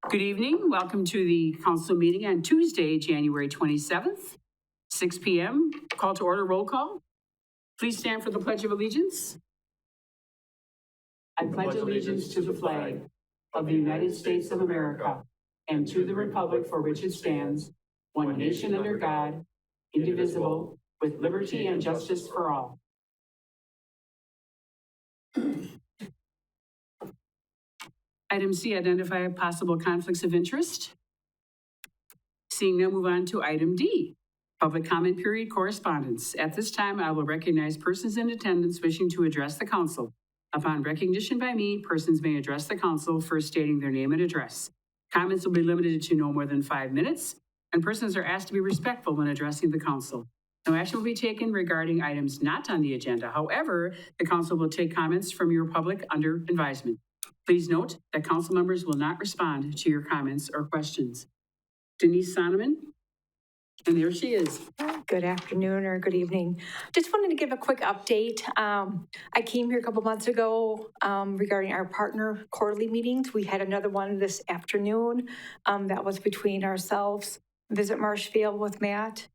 Good evening. Welcome to the council meeting on Tuesday, January 27th, 6 p.m. Call to order, roll call. Please stand for the Pledge of Allegiance. I pledge allegiance to the flag of the United States of America and to the republic for which it stands, one nation under God, indivisible, with liberty and justice for all. Item C, identify possible conflicts of interest. Seeing none, move on to item D, public comment period correspondence. At this time, I will recognize persons in attendance wishing to address the council. Upon recognition by me, persons may address the council, first stating their name and address. Comments will be limited to no more than 5 minutes, and persons are asked to be respectful when addressing the council. No action will be taken regarding items not on the agenda. However, the council will take comments from your public under advisement. Please note that council members will not respond to your comments or questions. Denise Sonneman, and there she is. Good afternoon or good evening. Just wanted to give a quick update. I came here a couple months ago regarding our partner quarterly meetings. We had another one this afternoon that was between ourselves, Visit Marshfield with Matt,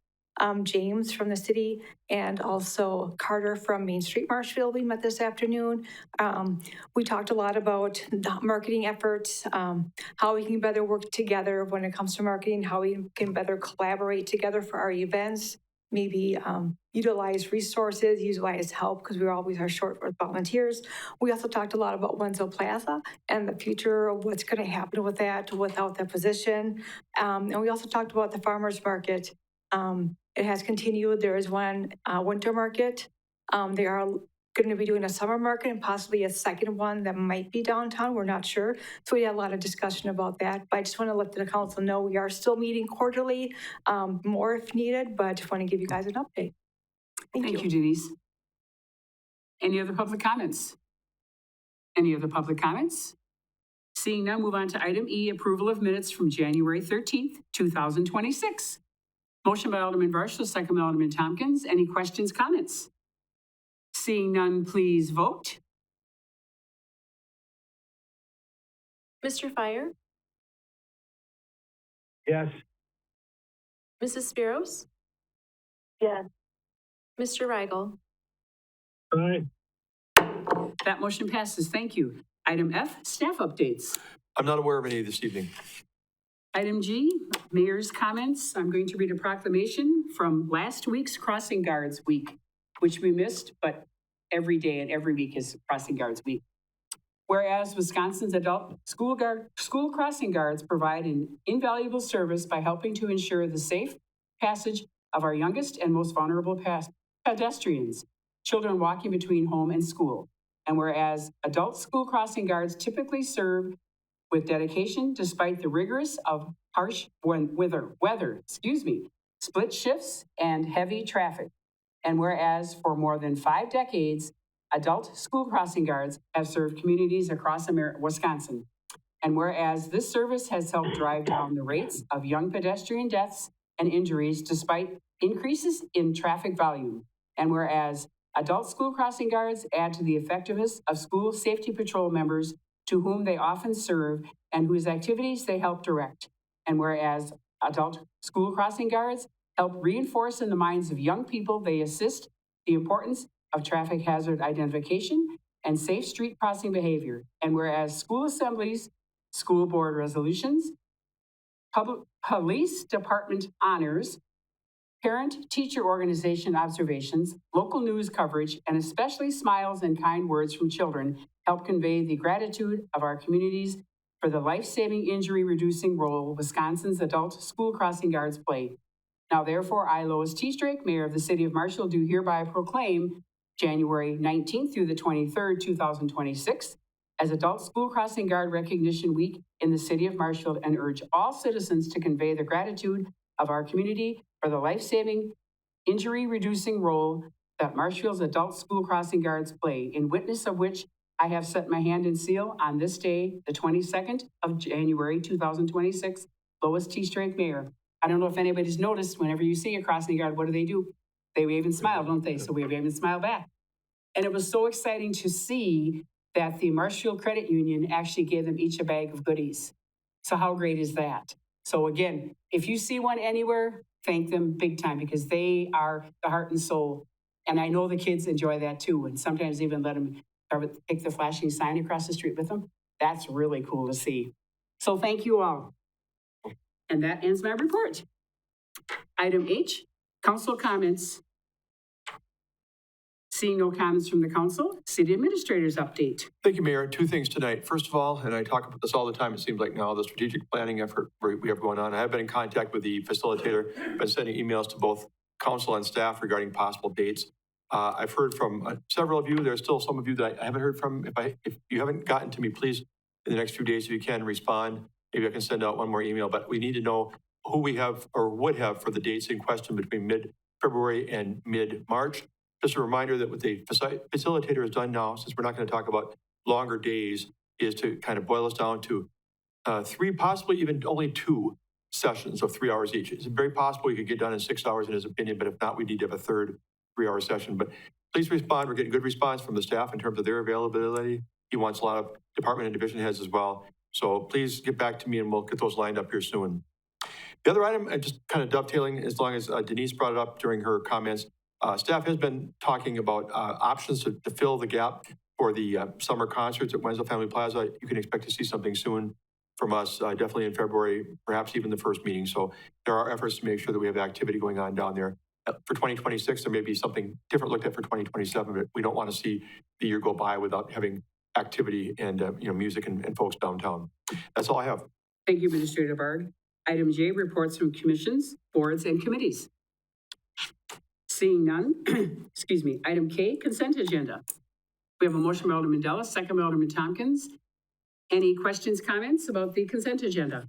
James from the city, and also Carter from Main Street Marshfield. We met this afternoon. We talked a lot about the marketing efforts, how we can better work together when it comes to marketing, how we can better collaborate together for our events, maybe utilize resources, utilize help, because we always are short with volunteers. We also talked a lot about Wenzel Plaza and the future of what's going to happen with that without that position. And we also talked about the farmers market. It has continued. There is one winter market. They are going to be doing a summer market and possibly a second one that might be downtown. We're not sure. So we had a lot of discussion about that. But I just want to let the council know we are still meeting quarterly, more if needed, but I just want to give you guys an update. Thank you, Denise. Any other public comments? Any other public comments? Seeing none, move on to item E, approval of minutes from January 13th, 2026. Motion by Alderman Varsho, second by Alderman Tompkins. Any questions, comments? Seeing none, please vote. Mr. Fire? Yes. Mrs. Spiros? Yes. Mr. Rigel? Aye. That motion passes. Thank you. Item F, staff updates. I'm not aware of any this evening. Item G, mayor's comments. I'm going to read a proclamation from last week's Crossing Guards Week, which we missed, but every day and every week is Crossing Guards Week. Whereas Wisconsin's adult school crossing guards provide an invaluable service by helping to ensure the safe passage of our youngest and most vulnerable pedestrians, children walking between home and school. And whereas adult school crossing guards typically serve with dedication despite the rigorous of harsh weather, split shifts and heavy traffic. And whereas for more than 5 decades, adult school crossing guards have served communities across Wisconsin. And whereas this service has helped drive down the rates of young pedestrian deaths and injuries despite increases in traffic volume. And whereas adult school crossing guards add to the effectiveness of school safety patrol members to whom they often serve and whose activities they help direct. And whereas adult school crossing guards help reinforce in the minds of young people they assist the importance of traffic hazard identification and safe street crossing behavior. And whereas school assemblies, school board resolutions, public police department honors, parent-teacher organization observations, local news coverage, and especially smiles and kind words from children help convey the gratitude of our communities for the life-saving, injury-reducing role Wisconsin's adult school crossing guards play. Now, therefore, I, Lois T. Strake, Mayor of the City of Marshfield, do hereby proclaim January 19th through the 23rd, 2026, as Adult School Crossing Guard Recognition Week in the City of Marshfield, and urge all citizens to convey the gratitude of our community for the life-saving, injury-reducing role that Marshfield's adult school crossing guards play, in witness of which I have set my hand and seal on this day, the 22nd of January, 2026, Lois T. Strake, Mayor. I don't know if anybody's noticed, whenever you see a crossing guard, what do? They wave and smile, don't they? So we wave and smile back. And it was so exciting to see that the Marshfield Credit Union actually gave them each a bag of goodies. So how great is that? So again, if you see one anywhere, thank them big time because they are the heart and soul. And I know the kids enjoy that too. And sometimes even let them take the flashing sign across the street with them. That's really cool to see. So thank you all. And that ends my report. Item H, council comments. Seeing no comments from the council, city administrators update. Thank you, Mayor. Two things tonight. First of all, and I talk about this all the time, it seems like now, the strategic planning effort we have going on. I have been in contact with the facilitator, been sending emails to both council and staff regarding possible dates. I've heard from several of you. There's still some of you that I haven't heard from. If you haven't gotten to me, please, in the next few days, if you can, respond. Maybe I can send out one more email, but we need to know who we have or would have for the dates in question between mid-February and mid-March. Just a reminder that what the facilitator has done now, since we're not going to talk about longer days, is to kind of boil us down to 3, possibly even only 2 sessions of 3 hours each. It's very possible you could get done in 6 hours in his opinion, but if not, we need to have a third 3-hour session. But please respond. We're getting good response from the staff in terms of their availability. He wants a lot of department and division heads as well. So please get back to me and we'll get those lined up here soon. The other item, just kind of dovetailing, as long as Denise brought it up during her comments, staff has been talking about options to fill the gap for the summer concerts at Wenzel Family Plaza. You can expect to see something soon from us, definitely in February, perhaps even the first meeting. So there are efforts to make sure that we have activity going on down there. For 2026, there may be something different looked at for 2027, but we don't want to see the year go by without having activity and music and folks downtown. That's all I have. Thank you, Administrator Bard. Item J, reports from commissions, boards, and committees. Seeing none, excuse me. Item K, consent agenda. We have a motion by Alderman Della, second by Alderman Tompkins. Any questions, comments about the consent agenda?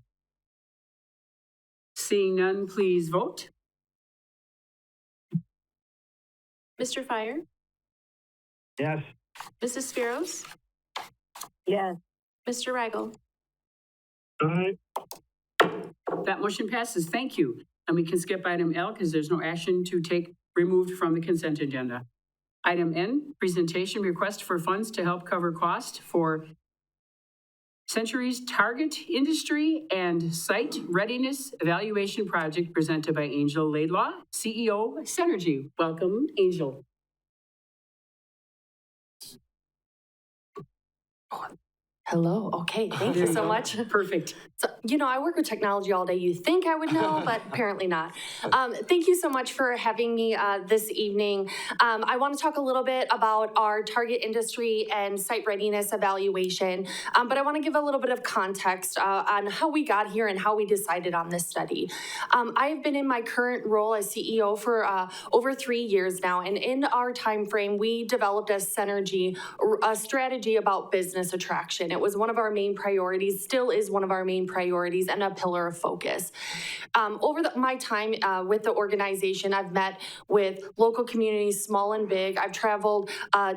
Seeing none, please vote. Mr. Fire, Yes. Mrs. Spiros, Yes. Mr. Rigel. Aye. That motion passes. Thank you. And we can skip item L because there's no action to take removed from the consent agenda. Item N, presentation request for funds to help cover cost for Century's target industry and site readiness evaluation project presented by Angel Laidlaw, CEO, Synergy. Welcome, Angel. Hello. Okay. Thank There you so go. much. Perfect. So, I work with technology all day. You think I would know, but apparently not. Thank you so much for having me this evening. I want to talk a little bit about our target industry and site readiness evaluation, but I want to give a little bit of context on how we got here and how we decided on this study. I have been in my current role as CEO for over 3 years now, and in our time frame, we developed as Synergy a strategy about business attraction. It was one of our main priorities, still is one of our main priorities, and a pillar of focus. Over my time with the organization, I've met with local communities, small and big. I've traveled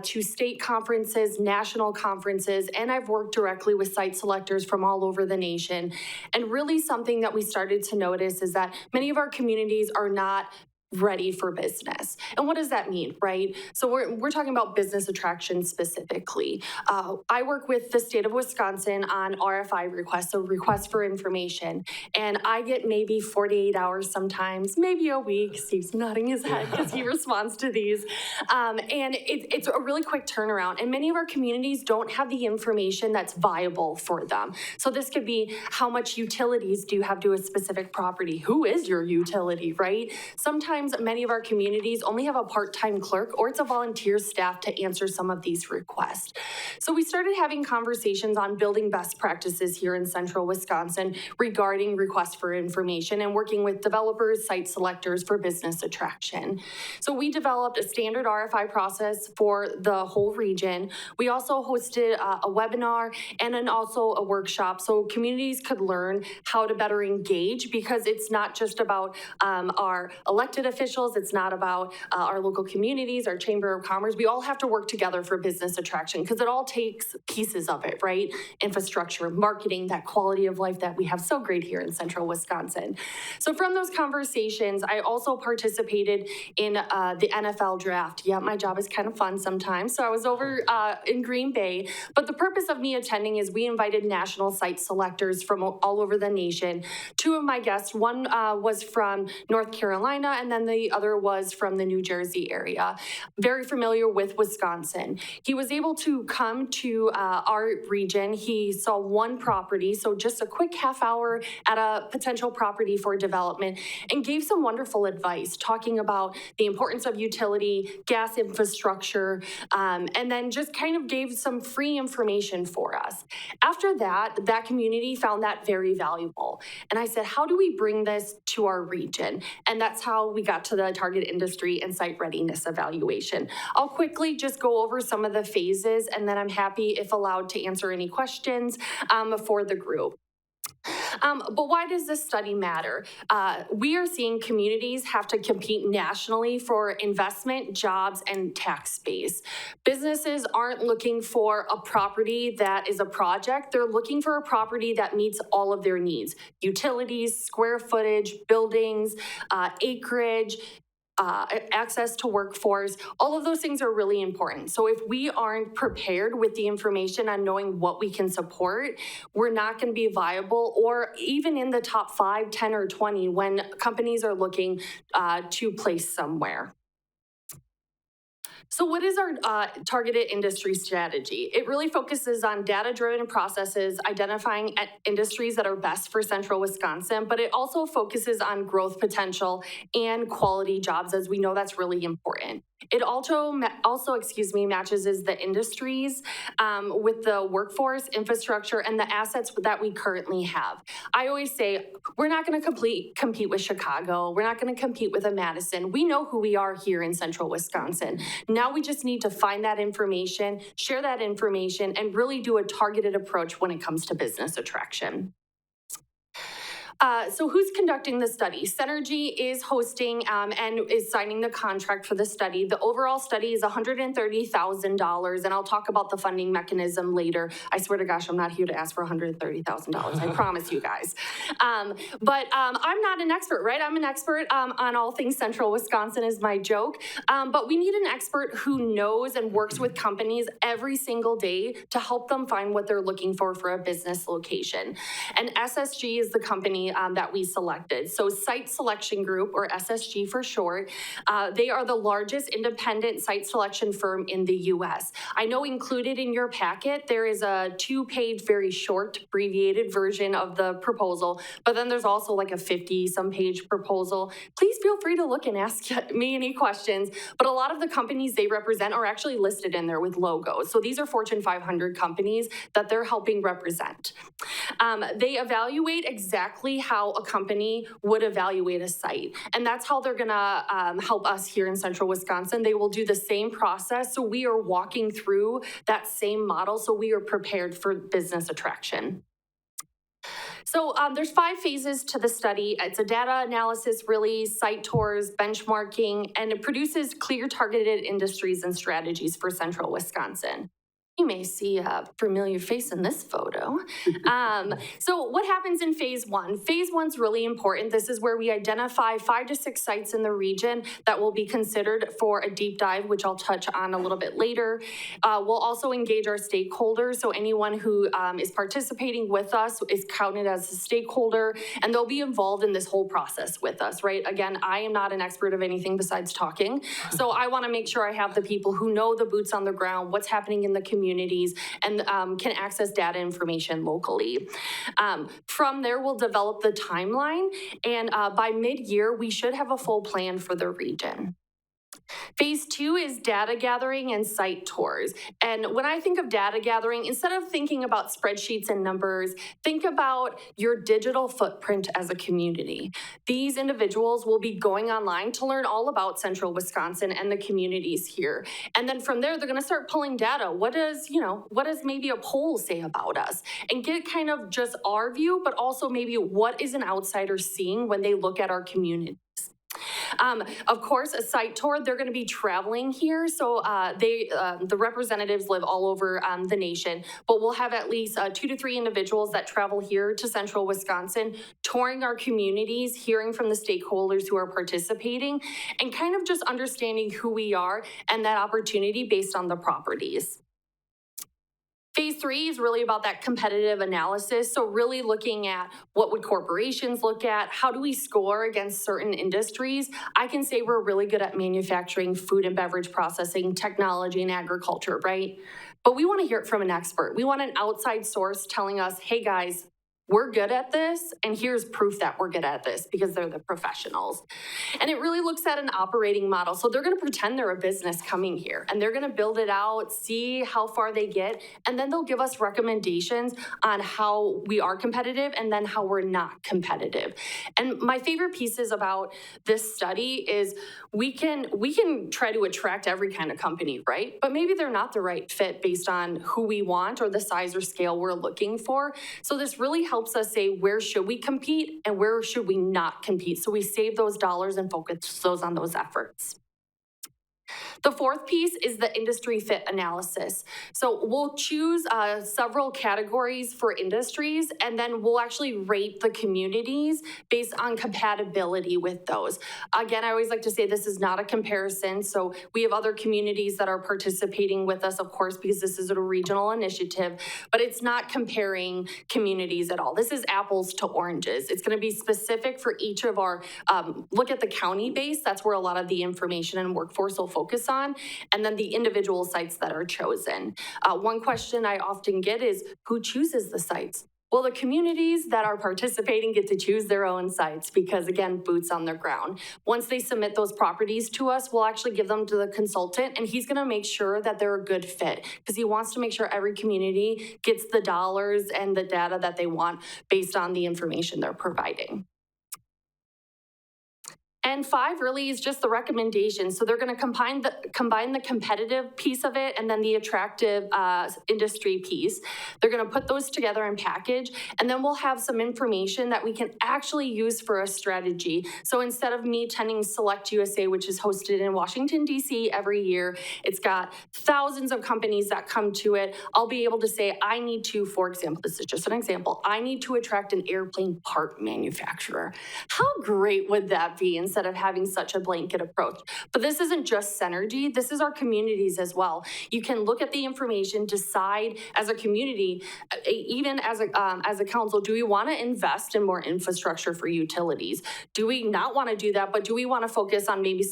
to state conferences, national conferences, and I've worked directly with site selectors from all over the nation. And really something that we started to notice is that many of our communities are not ready for business. And what does that mean, right? So we're talking about business attraction specifically. I work with the state of Wisconsin on RFI requests, so requests for information. And I get maybe 48 hours sometimes, maybe a week. Steve's nodding his head because he responds to these. And it's a really quick turnaround. And many of our communities don't have the information that's viable for them. So this could be how much utilities do you have to a specific property? Who is your utility, right? Sometimes many of our communities only have a part-time clerk or it's a volunteer staff to answer some of these requests. So we started having conversations on building best practices here in central Wisconsin regarding requests for information and working with developers, site selectors for business attraction. So we developed a standard RFI process for the whole region. We also hosted a webinar and then also a workshop so communities could learn how to better engage, because it's not just about our elected elected officials. It's not about our local communities, our Chamber of Commerce. We all have to work together for business attraction because it all takes pieces of it, right? Infrastructure, marketing, that quality of life that we have so great here in central Wisconsin. So from those conversations, I also participated in the NFL draft. Yeah, my job is kind of fun sometimes. So I was over in Green Bay. But the purpose of me attending is we invited national site selectors from all over the nation. Two of my guests, one was from North Carolina, and then the other was from the New Jersey area. Very familiar with Wisconsin. He was able to come to our region. He saw one property, so just a quick half hour at a potential property for development, and gave some wonderful advice, talking about the importance of utility, gas infrastructure, and then just kind of gave some free information for us. After that, that community found that very valuable. And I said, how do we bring this to our region? And that's how we got to the target industry and site readiness evaluation. I'll quickly just go over some of the phases, and then I'm happy, if allowed, to answer any questions for the group. But why does this study matter? We are seeing communities have to compete nationally for investment, jobs, and tax base. Businesses aren't looking for a property that is a project. They're looking for a property that meets all of their needs: utilities, square footage, buildings, acreage, access to workforce. All of those things are really important. So if we aren't prepared with the information on knowing what we can support, we're not going to be viable or even in the top 5, 10, or 20 when companies are looking to place somewhere. So what is our targeted industry strategy? It really focuses on data-driven processes, identifying industries that are best for central Wisconsin, but it also focuses on growth potential and quality jobs, as we know that's really important. It also matches the industries with the workforce, infrastructure, and the assets that we currently have. I always say, we're not going to compete with Chicago. We're not going to compete with a Madison. We know who we are here in central Wisconsin. Now we just need to find that information, share that information, and really do a targeted approach when it comes to business attraction. So who's conducting the study? Synergy is hosting and is signing the contract for the study. The overall study is $130,000, and I'll talk about the funding mechanism later. I swear to gosh, I'm not here to ask for $130,000. I promise you guys. But I'm not an expert, right? I'm an expert on all things central Wisconsin is my joke. But we need an expert who knows and works with companies every single day to help them find what they're looking for a business location. And SSG is the company that we selected. So Site Selection Group, or SSG for short, they are the largest independent site selection firm in the U.S. I know included in your packet, there is a 2-page, very short, abbreviated version of the proposal, but then there's also like a 50-some page proposal. Please feel free to look and ask me any questions, but a lot of the companies they represent are actually listed in there with logos. So these are Fortune 500 companies that they're helping represent. They evaluate exactly how a company would evaluate a site. And that's how they're gonna help us here in central Wisconsin. They will do the same process. So we are walking through that same model. So we are prepared for business attraction. So there's 5 phases to the study. It's a data analysis, really, site tours, benchmarking, and it produces clear targeted industries and strategies for central Wisconsin. You may see a familiar face in this photo. So what happens in phase 1? Phase 1's really important. This is where we identify 5 to 6 sites in the region that will be considered for a deep dive, which I'll touch on a little bit later. We'll also engage our stakeholders. So anyone who is participating with us is counted as a stakeholder, and they'll be involved in this whole process with us, right? Again, I am not an expert of anything besides talking. So I want to make sure I have the people who know the boots on the ground, what's happening in the communities, and can access data information locally. From there, we'll develop the timeline, and by mid-year, we should have a full plan for the region. Phase 2 is data gathering and site tours. And when I think of data gathering, instead of thinking about spreadsheets and numbers, think about your digital footprint as a community. These individuals will be going online to learn all about central Wisconsin and the communities here. And then from there, they're going to start pulling data. What does maybe a poll say about us? And get kind of just our view, but also maybe what is an outsider seeing when they look at our community. Of course, a site tour, they're going to be traveling here. So the representatives live all over the nation, but we'll have at least 2 to 3 individuals that travel here to central Wisconsin, touring our communities, hearing from the stakeholders who are participating, and kind of just understanding who we are and that opportunity based on the properties. Phase 3 is really about that competitive analysis. So really looking at what would corporations look at? How do we score against certain industries? I can say we're really good at manufacturing, food and beverage processing, technology and agriculture, right? But we want to hear it from an expert. We want an outside source telling us, hey guys, we're good at this, and here's proof that we're good at this because they're the professionals. And it really looks at an operating model. So they're gonna pretend they're a business coming here, and they're gonna build it out, see how far they get, and then they'll give us recommendations on how we are competitive and then how we're not competitive. And my favorite pieces about this study is we can try to attract every kind of company, right? But maybe they're not the right fit based on who we want or the size or scale we're looking for. So this really helps us say where should we compete and where should we not compete. So we save those dollars and focus those on those efforts. The fourth piece is the industry fit analysis. So we'll choose several categories for industries, and then we'll actually rate the communities based on compatibility with those. Again, I always like to say this is not a comparison. So we have other communities that are participating with us, of course, because this is a regional initiative, but it's not comparing communities at all. This is apples to oranges. It's going to be specific for each of our, look at the county base. That's where a lot of the information and workforce will focus on, and then the individual sites that are chosen. One question I often get is, who chooses the sites? Well, the communities that are participating get to choose their own sites because, again, boots on the ground. Once they submit those properties to us, we'll actually give them to the consultant, and he's going to make sure that they're a good fit because he wants to make sure every community gets the dollars and the data that they want based on the information they're providing. And 5 really is just the recommendation. So they're going to combine the competitive piece of it and then the attractive industry piece. They're going to put those together and package, and then we'll have some information that we can actually use for a strategy. So instead of me attending Select USA, which is hosted in Washington, D.C. every year, it's got thousands of companies that come to it. I'll be able to say, I need to, for example, this is just an example, I need to attract an airplane part manufacturer. How great would that be instead of having such a blanket approach? But this isn't just Synergy, this is our communities as well. You can look at the information, decide as a community, even as a council, do we want to invest in more infrastructure for utilities? Do we not want to do that, but do we want to focus on maybe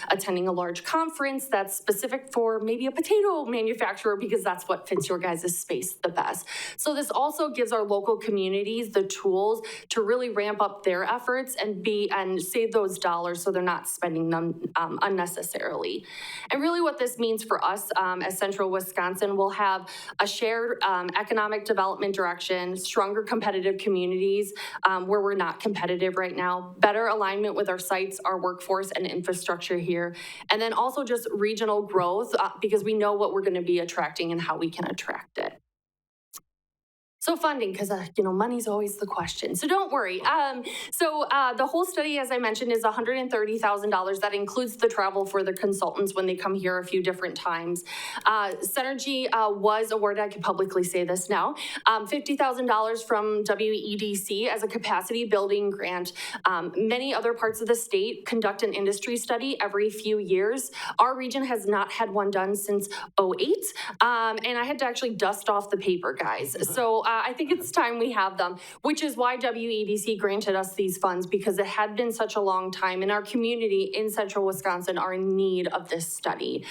attending a large conference that's specific for maybe a potato manufacturer because that's what fits your guys' space the best? So this also gives our local communities the tools to really ramp up their efforts and save those dollars so they're not spending them unnecessarily. And really what this means for us as Central Wisconsin, we'll have a shared economic development direction, stronger competitive communities where we're not competitive right now, better alignment with our sites, our workforce and infrastructure here, and then also just regional growth because we know what we're going to be attracting and how we can attract it. So funding, because money's always the question. So don't worry. The whole study, as I mentioned, is $130,000. That includes the travel for the consultants when they come here a few different times. Synergy was awarded, I can publicly say this now, $50,000 from WEDC as a capacity building grant. Many other parts of the state conduct an industry study every few years. Our region has not had one done since 2008, and I had to actually dust off the paper, guys. So I think it's time we have them, which is why WEDC granted us these funds, because it had been such a long time and our community in central Wisconsin are in need of this study.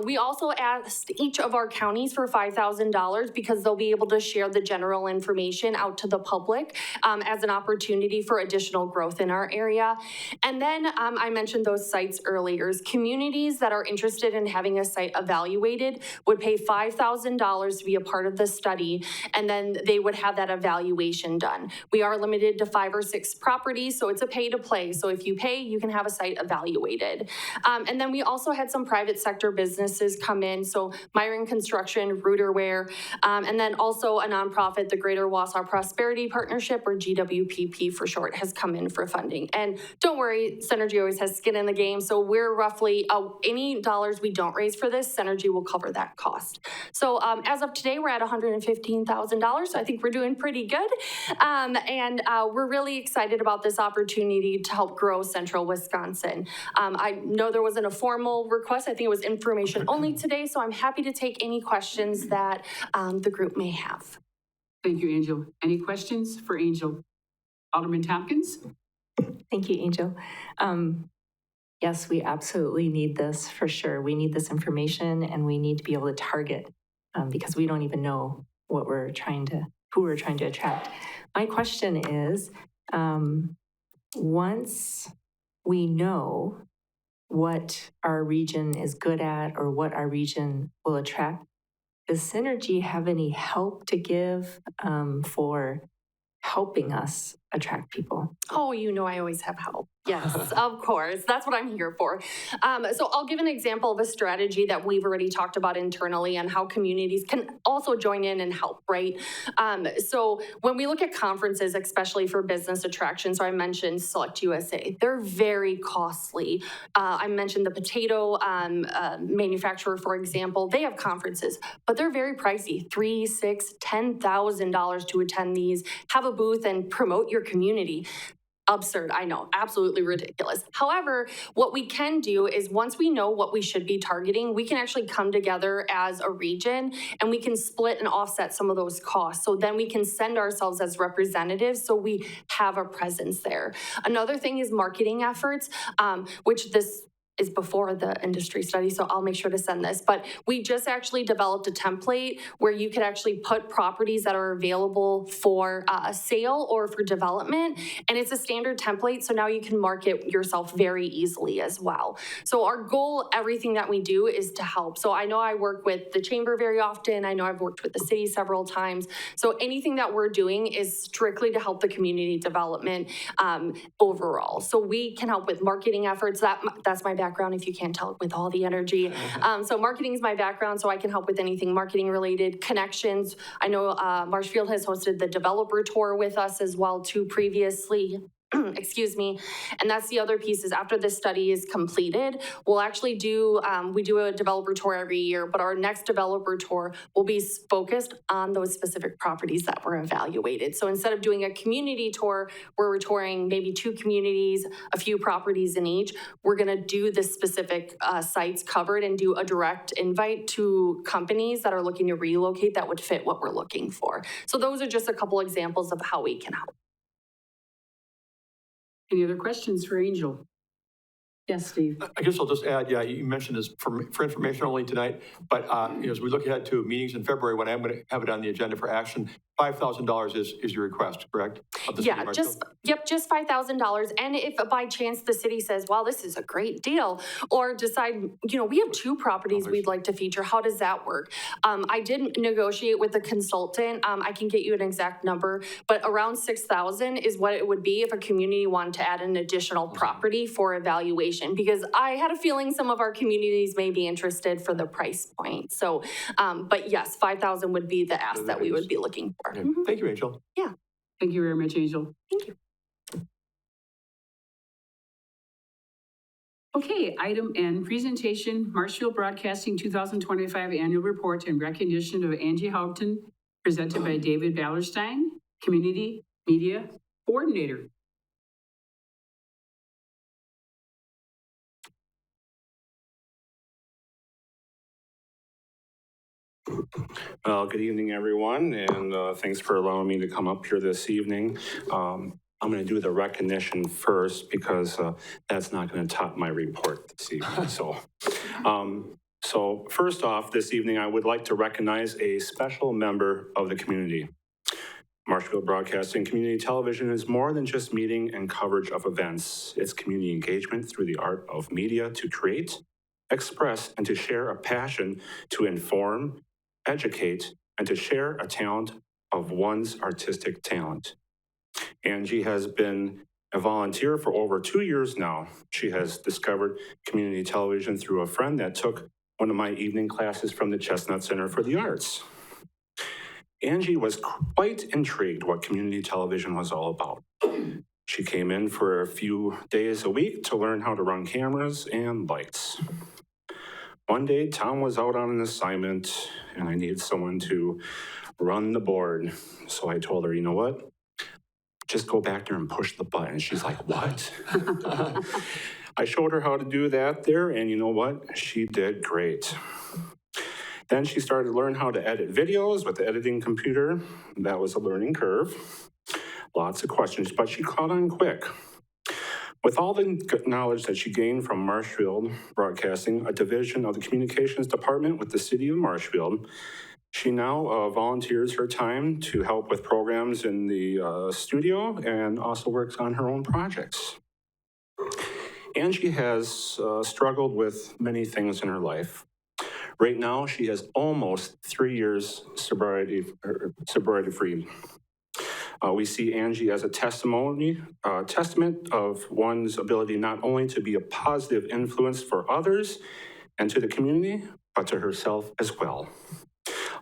We also asked each of our counties for $5,000 because they'll be able to share the general information out to the public as an opportunity for additional growth in our area. And then I mentioned those sites earlier. Communities that are interested in having a site evaluated would pay $5,000 to be a part of the study, and then then they would have that evaluation done. We are limited to 5 or 6 properties, so it's a pay to play. So if you pay, you can have a site evaluated. And then we also had some private sector businesses come in, so Myron Construction, Rooterware, and then also a nonprofit, the Greater Wausau Prosperity Partnership, or GWPP for short, has come in for funding. And don't worry, Synergy always has skin in the game, so we're roughly, any dollars we don't raise for this, Synergy will cover that cost. So as of today, we're at $115,000, so I think we're doing pretty good. And we're really excited about this opportunity to help grow Central Wisconsin. I know there wasn't a formal request, I think it was information only today, so I'm happy to take any questions that the group may have. Thank you, Angel. Any questions for Angel? Alderman Tompkins? Thank you, Angel. Yes, we absolutely need this for sure. We need this information and we need to be able to target because we don't even know who we're trying to attract. My question is, once we know what our region is good at or what our region will attract, does Synergy have any help to give for helping us attract people? Oh, you know I always have help. Yes, of course. That's what I'm here for. So I'll give an example of a strategy that we've already talked about internally and how communities can also join in and help, right? So when we look at conferences, especially for business attraction, so I mentioned Select USA, they're very costly. I mentioned the potato manufacturer, for example, they have conferences, but they're very pricey, $3,000, $6,000, $10,000 to attend these, have a booth and promote your community. Absurd, I know, absolutely ridiculous. However, what we can do is once we know what we should be targeting, we can actually come together as a region and we can split and offset some of those costs. So then we can send ourselves as representatives so we have a presence there. Another thing is marketing efforts, which this is before the industry study, so I'll make sure to send this. But we just actually developed a template where you could actually put properties that are available for sale or for development. And it's a standard template, so now you can market yourself very easily as well. So our goal, everything that we do is to help. So I know I work with the chamber very often. I know I've worked with the city several times. So anything that we're doing is strictly to help the community development overall. So we can help with marketing efforts. That's my background, if you can't tell, with all the energy. So marketing is my background, so I can help with anything marketing related. Connections, I know Marshfield has hosted the developer tour with us as well too previously. Excuse me. And that's the other piece is after this study is completed, we'll actually do, we do a developer tour every year, but our next developer tour will be focused on those specific properties that were evaluated. So instead of doing a community tour where we're touring maybe 2 communities, a few properties in each, we're going to do the specific sites covered and do a direct invite to companies that are looking to relocate that would fit what we're looking for. So those are just a couple examples of how we can help. Any other questions for Angel? Yes, Steve. I guess I'll just add, yeah, you mentioned this for information only tonight, but as we look ahead to meetings in February, when I'm going to have it on the agenda for action, $5,000 is your request, correct? Yeah, just $5,000. And if by chance the city says, wow, this is a great deal, or decide, we have 2 properties we'd like to feature, how does that work? I did negotiate with the consultant. I can get you an exact number, but around 6,000 is what it would be if a community wanted to add an additional property for evaluation, because I had a feeling some of our communities may be interested for the price point. So, but yes, 5,000 would be the ask that we would be looking for. Okay. Thank you, Angel. Yeah. Thank you very much, Angel. Thank you. Okay, item N, presentation, Marshfield Broadcasting 2025 Annual Report in recognition of Angie Houghton, presented by David Ballerstein, Community Media Coordinator. Well, good evening, everyone, and thanks for allowing me to come up here this evening. I'm going to do the recognition first because that's not going to top my report this evening. So first off, this evening, I would like to recognize a special member of the community. Marshfield Broadcasting Community Television is more than just meeting and coverage of events. It's community engagement through the art of media to create, express, and to share a passion to inform, educate, and to share a talent of one's artistic talent. Angie has been a volunteer for over 2 years now. She has discovered community television through a friend that took one of my evening classes from the Chestnut Center for the Arts. Angie was quite intrigued what community television was all about. She came in for a few days a week to learn how to run cameras and lights. One day, Tom was out on an assignment, and I needed someone to run the board. So I told her, you know what? Just go back there and push the button. She's like, what? I showed her how to do that there, and you know what? She did great. Then she started to learn how to edit videos with the editing computer. That was a learning curve. Lots of questions, but she caught on quick. With all the knowledge that she gained from Marshfield Broadcasting, a division of the communications department with the city of Marshfield, she now volunteers her time to help with programs in the studio and also works on her own projects. Angie has struggled with many things in her life. Right now, she has almost 3 years sobriety free. We see Angie as a testament of one's ability not only to be a positive influence for others and to the community, but to herself as well.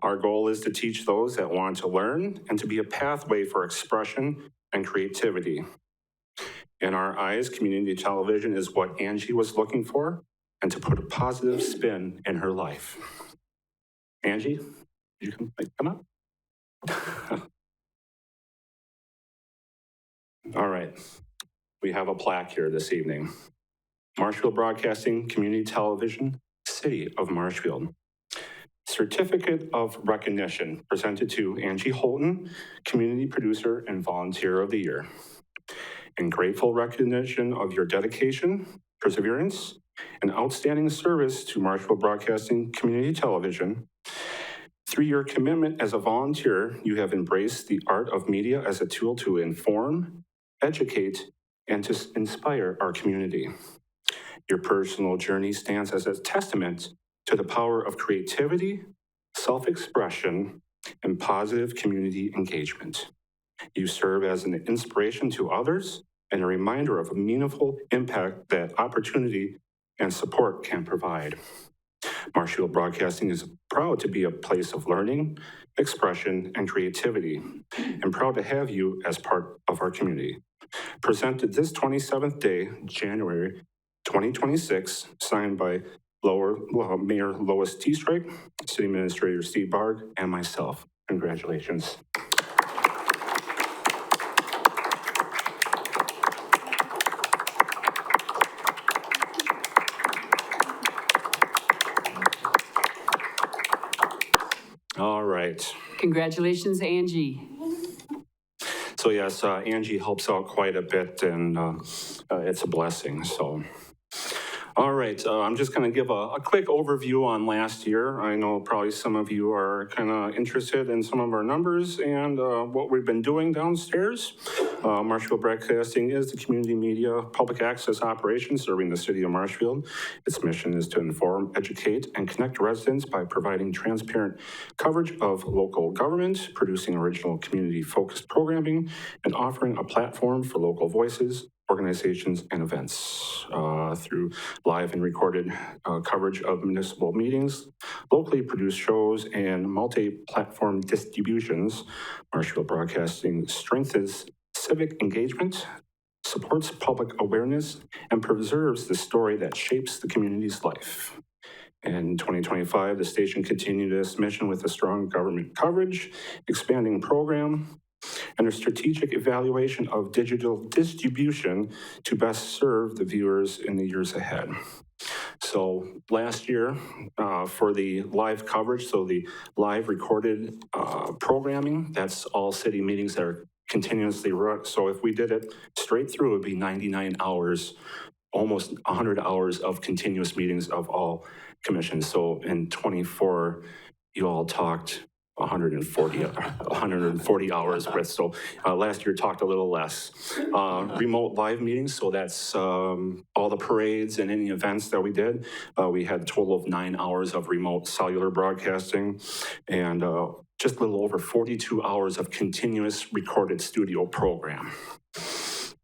Our goal is to teach those that want to learn and to be a pathway for expression and creativity. In our eyes, community television is what Angie was looking for and to put a positive spin in her life. Angie, you can come up. All right, we have a plaque here this evening. Marshfield Broadcasting Community Television, City of Marshfield. Certificate of Recognition presented to Angie Holton, Community Producer and Volunteer of the Year. In grateful recognition of your dedication, perseverance, and outstanding service to Marshfield Broadcasting Community Television, through your commitment as a volunteer, you have embraced the art of media as a tool to inform, educate, and to inspire our community. Your personal journey stands as a testament to the power of creativity, self-expression, and positive community engagement. You serve as an inspiration to others and a reminder of a meaningful impact that opportunity and support can provide. Marshfield Broadcasting is proud to be a place of learning, expression, and creativity, and proud to have you as part of our community. Presented this 27th day, January 2026, signed by Mayor Lois Teestrike, City Administrator Steve Barg, and myself. Congratulations. All right. Congratulations, Angie. So yes, Angie helps out quite a bit, and it's a blessing, so. All right, I'm just going to give a quick overview on last year. I know probably some of you are kind of interested in some of our numbers and what we've been doing downstairs. Marshfield Broadcasting is the community media public access operation serving the city of Marshfield. Its mission is to inform, educate, and connect residents by providing transparent coverage of local government, producing original community-focused programming, and offering a platform for local voices, organizations, and events through live and recorded coverage of municipal meetings, locally produced shows, and multi-platform distributions. Marshfield Broadcasting strengthens civic engagement, supports public awareness, and preserves the story that shapes the community's life. In 2025, the station continued its mission with a strong government coverage, expanding program, and a strategic evaluation of digital distribution to best serve the viewers in the years ahead. So last year, for the live coverage, so the live recorded programming, that's all city meetings that are continuously run. So if we did it straight through, it would be 99 hours, almost 100 hours of continuous meetings of all commissions. So in 24, you all talked 140 hours with. So last year talked a little less. Remote live meetings, so that's all the parades and any events that we did. We had a total of 9 hours of remote cellular broadcasting and just a little over 42 hours of continuous recorded studio program.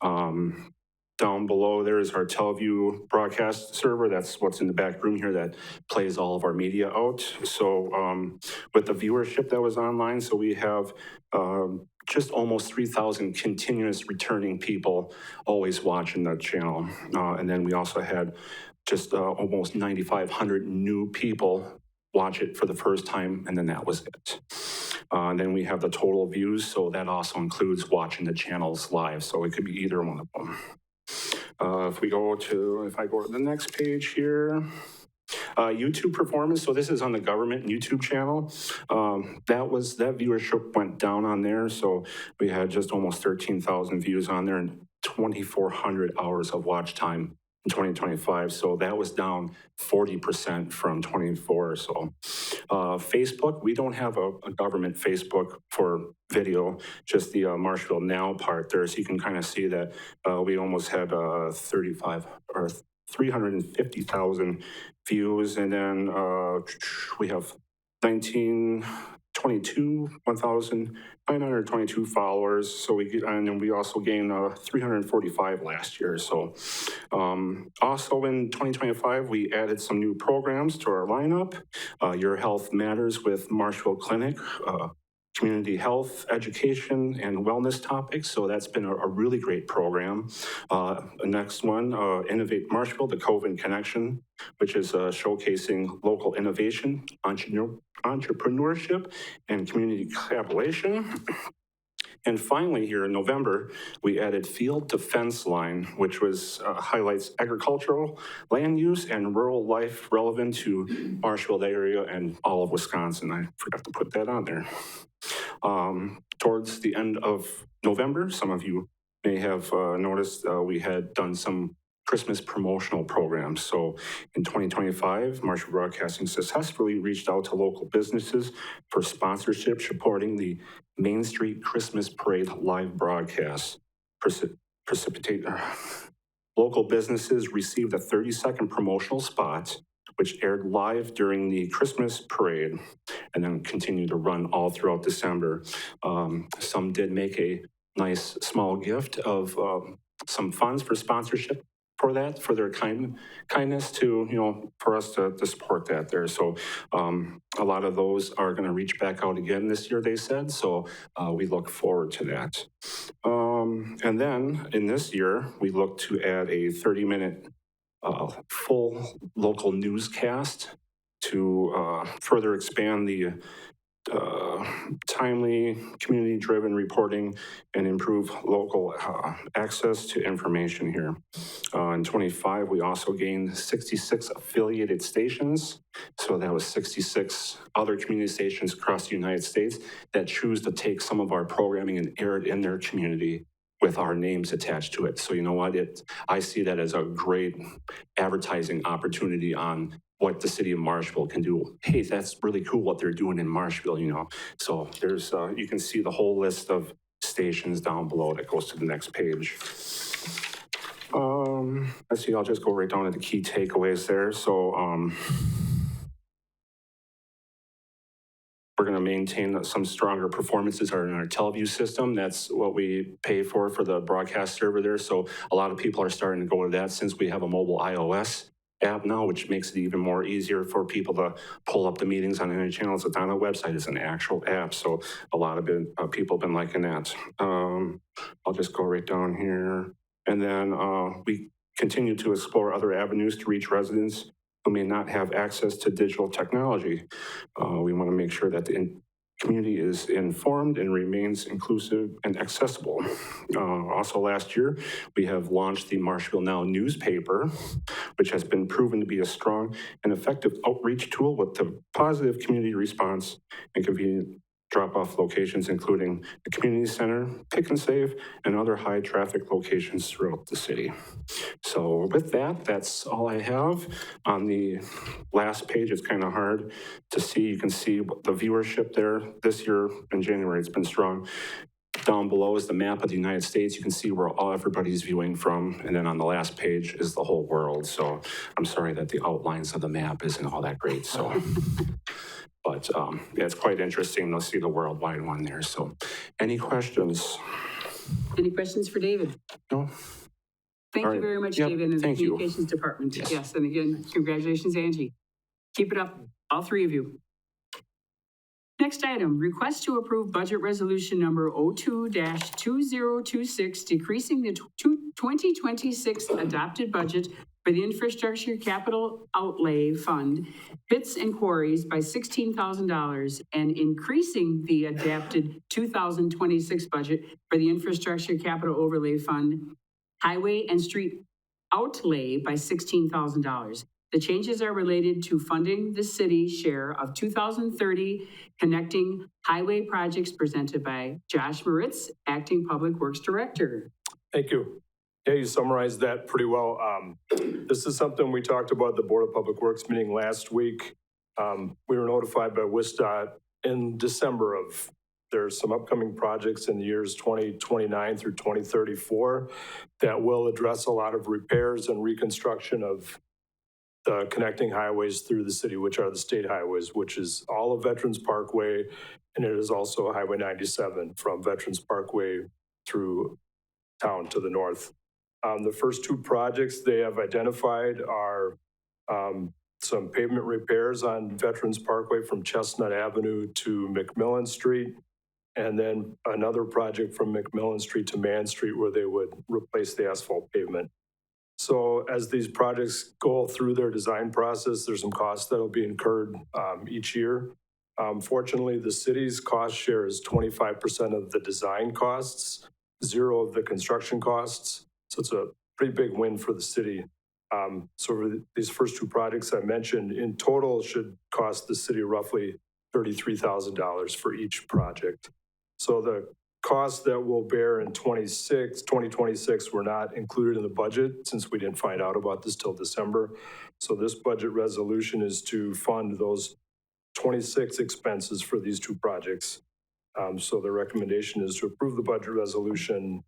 Down below there is our TeleView broadcast server. That's what's in the back room here that plays all of our media out. So with the viewership that was online, so we have just almost 3,000 continuous returning people always watching the channel. And then we also had just almost 9,500 new people watch it for the first time, and then that was it. And then we have the total views, so that also includes watching the channels live, so it could be either one of them. If I go to the next page here, YouTube performance, so this is on the government YouTube channel. That viewership went down on there, so we had just almost 13,000 views on there and 2,400 hours of watch time in 2025, so that was down 40% from 24. So Facebook, we don't have a government Facebook for video, just the Marshville Now part there, so you can kind of see that we almost had 350,000 views, and then we have 1,922 followers. So and then we also gained 345 last year. So also in 2025, we added some new programs to our lineup. Your Health Matters with Marshville Clinic, community health, education, and wellness topics. So that's been a really great program. The next one, Innovate Marshville, the COVID Connection, which is showcasing local innovation, entrepreneurship, and community collaboration. And finally here in November, we added Field Defense Line, which was highlights agricultural land use and rural life relevant to Marshville area and all of Wisconsin. I forgot to put that on there. Towards the end of November, some of you may have noticed we had done some Christmas promotional programs. So in 2025, Marshville Broadcasting successfully reached out to local businesses for sponsorship supporting the Main Street Christmas Parade live broadcast. Local businesses received a 30-second promotional spot, which aired live during the Christmas parade and then continued to run all throughout December. Some did make a nice small gift of some funds for sponsorship for that, for their kindness to, for us to support that there. So a lot of those are going to reach back out again this year, they said. So we look forward to that. And then in this year, we look to add a 30-minute full local newscast to further expand the timely, community-driven reporting and improve local access to information here. In 25, we also gained 66 affiliated stations. So that was 66 other community stations across the United States that choose to take some of our programming and air it in their community with our names attached to it. So you know what, I see that as a great advertising opportunity on what the city of Marshville can do. Hey, that's really cool what they're doing in Marshville, So there's, you can see the whole list of stations down below that goes to the next page. Let's see, I'll just go right down to the key takeaways there. So we're going to maintain some stronger performances in our TeleView system. That's what we pay for the broadcast server there. So a lot of people are starting to go to that since we have a mobile iOS app now, which makes it even more easier for people to pull up the meetings on any channels. It's on a website, it's an actual app. So a lot of people have been liking that. I'll just go right down here. And then we continue to explore other avenues to reach residents who may not have access to digital technology. We want to make sure that the community is informed and remains inclusive and accessible. Also last year, we have launched the Marshville Now newspaper, which has been proven to be a strong and effective outreach tool with the positive community response and convenient drop-off locations, including the community center, Pick and Save, and other high-traffic locations throughout the city. So with that, that's all I have. On the last page, it's kind of hard to see. You can see the viewership there. This year in January, it's been strong. Down below is the map of the United States. You can see where everybody's viewing from. And then on the last page is the whole world. So I'm sorry that the outlines of the map isn't all that great. So, but But yeah, it's quite interesting to see the worldwide one there. So any questions? Any questions for David? No? Thank All you right. very much, Yep, David, and the thank you. Communications Department. Yes. Yes, and again, congratulations, Angie. Keep it up, all three of you. Next item, request to approve budget resolution number 02-2026, decreasing the 2026 adopted budget for the Infrastructure Capital Outlay Fund, pits and quarries by $16,000 and increasing the adapted 2026 budget for the Infrastructure Capital Overlay Fund, highway and street outlay by $16,000. The changes are related to funding the city share of 2030 connecting highway projects presented by Josh Moritz, Acting Public Works Director. Thank you. Yeah, you summarized that pretty well. This is something we talked about at the Board of Public Works meeting last week. We were notified by WSDOT in December of there's some upcoming projects in the years 2029 through 2034 that will address a lot of repairs and reconstruction of the connecting highways through the city, which are the state highways, which is all of Veterans Parkway, and it is also Highway 97 from Veterans Parkway through town to the north. The first two projects they have identified are some pavement repairs on Veterans Parkway from Chestnut Avenue to McMillan Street, and then another project from McMillan Street to Man Street where they would replace the asphalt pavement. So as these projects go through their design process, there's some costs that'll be incurred each year. Fortunately, the city's cost share is 25% of the design costs, 0 of the construction costs. So it's a pretty big win for the city. So for these first two projects I mentioned, in total should cost the city roughly $33,000 for each project. So the costs that we'll bear in 2026 were not included in the budget since we didn't find out about this till December. So this budget resolution is to fund those 26 expenses for these two projects. So the recommendation is to approve the budget resolution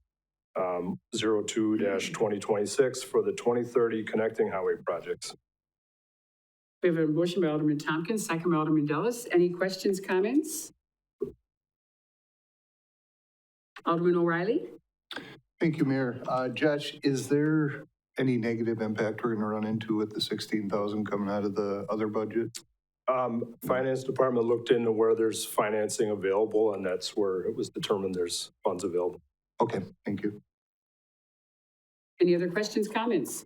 02-2026 for the 2030 connecting highway projects. We have a motion by Alderman Tompkins, second by Alderman Dulles. Any questions, comments? Alderman O'Reilly? Thank you, Mayor. Josh, is there any negative impact we're gonna run into with the 16,000 coming out of the other budget? Finance Department looked into where there's financing available, and that's where it was determined there's funds available. Okay, thank you. Any other questions, comments?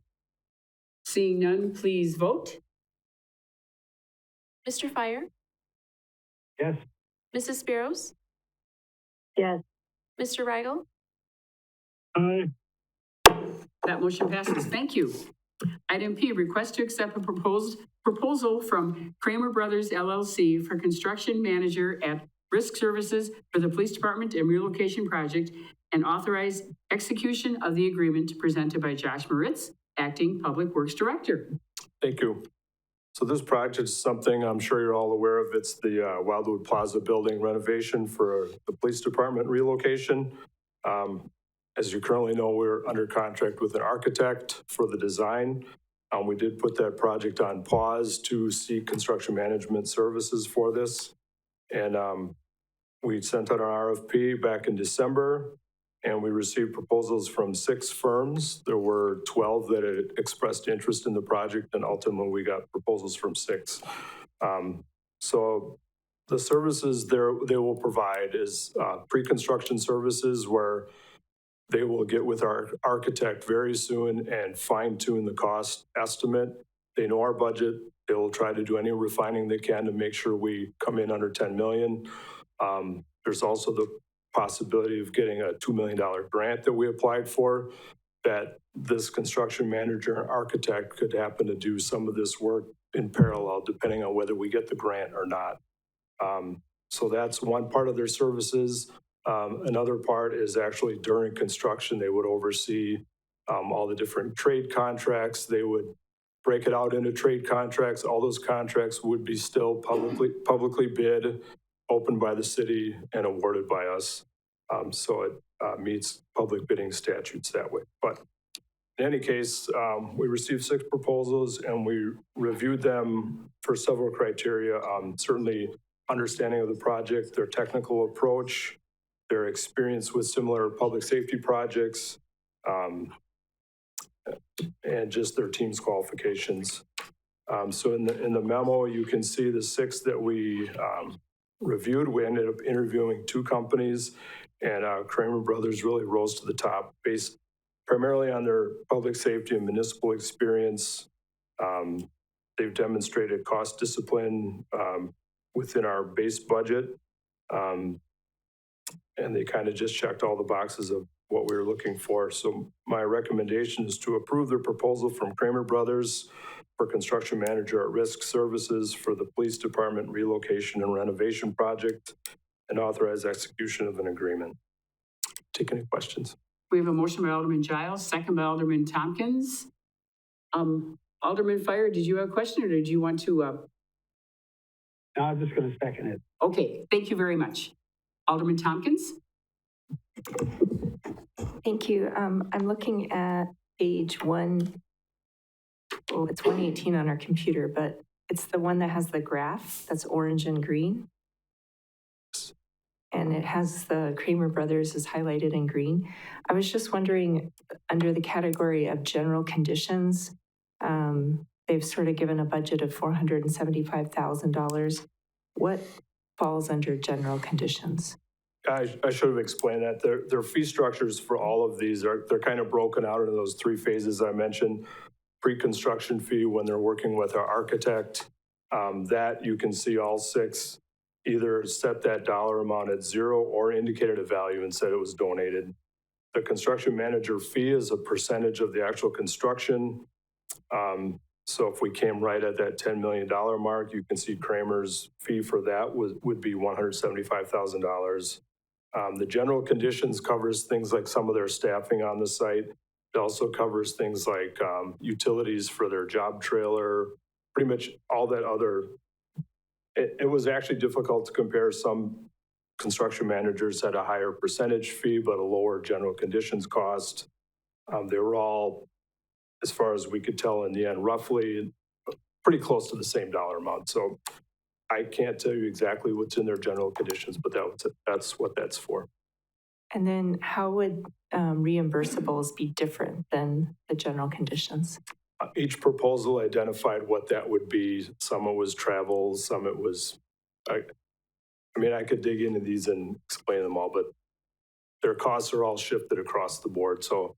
Seeing none, please vote. Mr. Fire? Yes. Mrs. Spiros? Yes. Mr. Rigel? Aye. That motion passes. Thank you. Item P, request to accept a proposal from Kramer Brothers LLC for construction manager at Risk Services for the Police Department and relocation project and authorize execution of the agreement presented by Josh Moritz, Acting Public Works Director. Thank you. So this project is something I'm sure you're all aware of. It's the Wildwood Plaza building renovation for the police department relocation. As you currently know, we're under contract with an architect for the design. We did put that project on pause to seek construction management services for this. And we sent out an RFP back in December, and we received proposals from 6 firms. There were 12 that had expressed interest in the project, and ultimately we got proposals from 6. So the services they will provide is pre-construction services where they will get with our architect very soon and fine-tune the cost estimate. They know our budget. They will try to do any refining they can to make sure we come in under 10 million. There's also the possibility of getting a $2 million grant that we applied for, that this construction manager and architect could happen to do some of this work in parallel, depending on whether we get the grant or not. So that's one part of their services. Another part is actually during construction, they would oversee all the different trade contracts. They would break it out into trade contracts. All those contracts would be still publicly bid, opened by the city, and awarded by us. So it meets public bidding statutes that way. But in any case, we received 6 proposals and we reviewed them for several criteria. Certainly understanding of the project, their technical approach, their experience with similar public safety projects, and just their team's qualifications. So in the memo, you can see the 6 that we reviewed. We ended up interviewing 2 companies, and Kramer Brothers really rose to the top based primarily on their public safety and municipal experience. They've demonstrated cost discipline within our base budget. And they kind of just checked all the boxes of what we were looking for. So my recommendation is to approve the proposal from Kramer Brothers for construction manager at risk services for the police department relocation and renovation project and authorize execution of an agreement. Take any questions? We have a motion by Alderman Giles, second by Alderman Tompkins. Alderman Fire, did you have a question or did you want to? No, I'm just going to second it. Okay, thank you very much. Alderman Tompkins? Thank you. I'm looking at page 1. Oh, it's 118 on our computer, but it's the one that has the graph that's orange and green. And it has the Kramer Brothers is highlighted in green. I was just wondering, under the category of general conditions, they've sort of given a budget of $475,000. What falls under general conditions? I should have explained that. Their fee structures for all of these they're kind of broken out into those 3 phases I mentioned. Pre-construction fee when they're working with our architect. That you can see all 6 either set that dollar amount at 0 or indicated a value and said it was donated. The construction manager fee is a percentage of the actual construction. So if we came right at that $10 million mark, you can see Kramer's fee for that would be $175,000. The general conditions covers things like some of their staffing on the site. It also covers things like utilities for their job trailer, pretty much all that other. It was actually difficult to compare. Some construction managers had a higher percentage fee, but a lower general conditions cost. They were all, as far as we could tell in the end, roughly pretty close to the same dollar amount. So I can't tell you exactly what's in their general conditions, but that's what that's for. And then how would reimbursables be different than the general conditions? Each proposal identified what that would be. Some it was travel, some it was, I mean, I could dig into these and explain them all, but their costs are all shifted across the board. So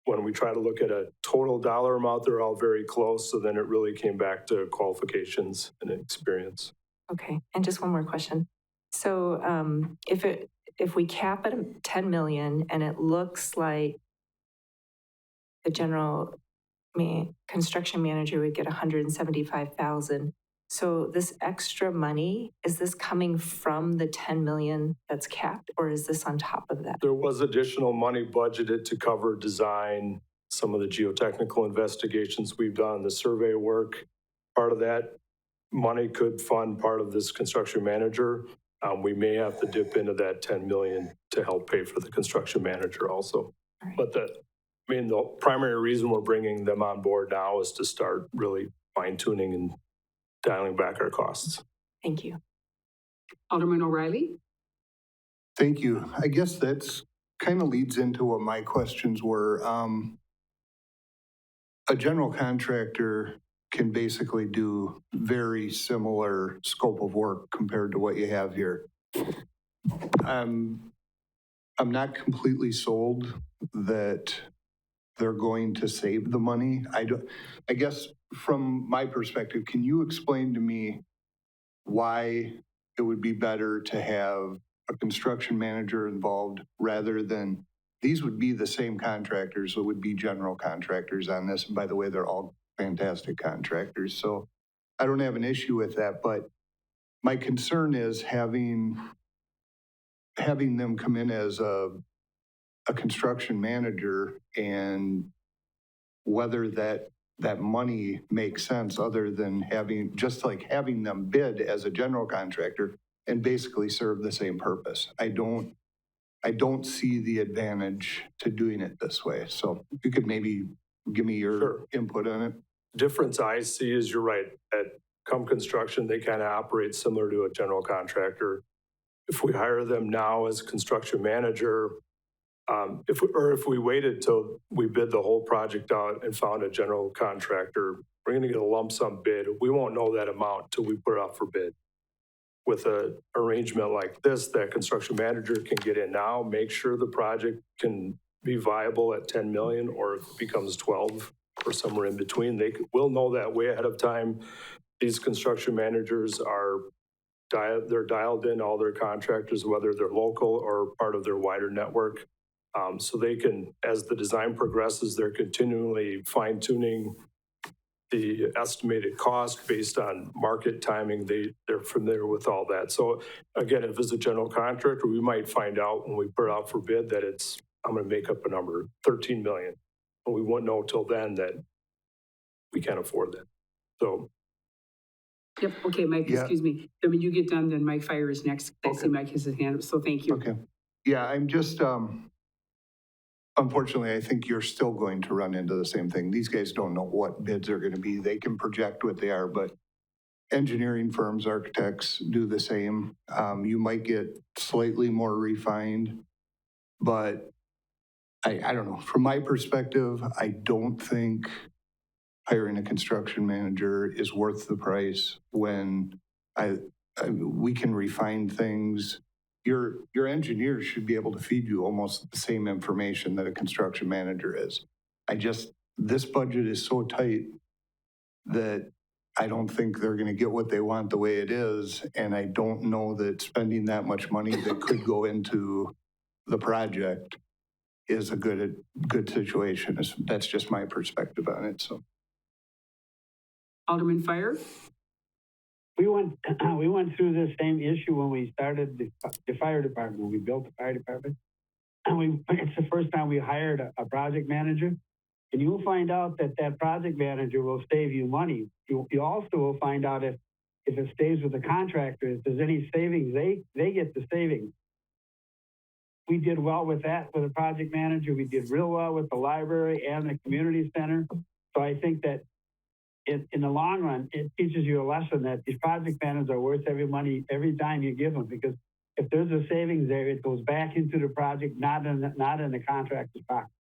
when we try to look at a total dollar amount, they're all very close. So then it really came back to qualifications and experience. Okay, and just one more question. So if we cap at 10 million and it looks like the general construction manager would get 175,000. So this extra money, is this coming from the 10 million that's capped, or is this on top of that? There was additional money budgeted to cover design, some of the geotechnical investigations we've done, the survey work. Part of that money could fund part of this construction manager. We may have to dip into that 10 million to help pay for the construction manager also. Right. But the primary reason we're bringing them on board now is to start really fine tuning and dialing back our costs. Thank you. Alderman O'Reilly? Thank you. I guess that's kind of leads into what my questions were. A general contractor can basically do very similar scope of work compared to what you have here. I'm not completely sold that they're going to save the money. I guess from my perspective, can you explain to me why it would be better to have a construction manager involved rather than, these would be the same contractors, so it would be general contractors on this. And by the way, they're all fantastic contractors. So I don't have an issue with that, but my concern is having them come in as a construction manager and whether that money makes sense other than having them bid as a general contractor and basically serve the same purpose. I don't see the advantage to doing it this way. So if you could maybe give me your Sure. input on it. Difference I see is, you're right, at come construction, they kind of operate similar to a general contractor. If we hire them now as construction manager, if we waited till we bid the whole project out and found a general contractor, we're going to get a lump sum bid. We won't know that amount till we put it out for bid. With an arrangement like this, that construction manager can get in now, make sure the project can be viable at 10 million or it becomes 12 or somewhere in between. We'll know that way ahead of time. These construction managers they're dialed in, all their contractors, whether they're local or part of their wider network. So they can, as the design progresses, they're continually fine tuning the estimated cost based on market timing. They're familiar with all that. So again, if it's a general contractor, we might find out when we put it out for bid that I'm going to make up a number, 13 million. But we won't know till then that we can't afford that. So. Yep, okay, Mike, Yeah. excuse me. Then when you get done, then Mike Fire is next. I see Mike has his hand up, so thank you. Okay. Yeah, I'm just, unfortunately, I think you're still going to run into the same thing. These guys don't know what bids are going to be. They can project what they are, but engineering firms, architects do the same. You might get slightly more refined, but I don't know. From my perspective, I don't think hiring a construction manager is worth the price when we can refine things. Your engineers should be able to feed you almost the same information that a construction manager is. This budget is so tight that I don't think they're going to get what they want the way it is. And I don't know that spending that much money that could go into the project is a good situation. That's just my perspective on it, so. Alderman Fire? We went through this same issue when we started the fire department, when we built the fire department. And it's the first time we hired a project manager. And you'll find out that project manager will save you money. You also will find out if it stays with the contractor, if there's any savings, they get the savings. We did well with that with a project manager. We did real well with the library and the community center. So I think that in the long run, it teaches you a lesson that these project managers are worth every time you give them, because if there's a savings there, it goes back into the project, not in the contractor's pocket.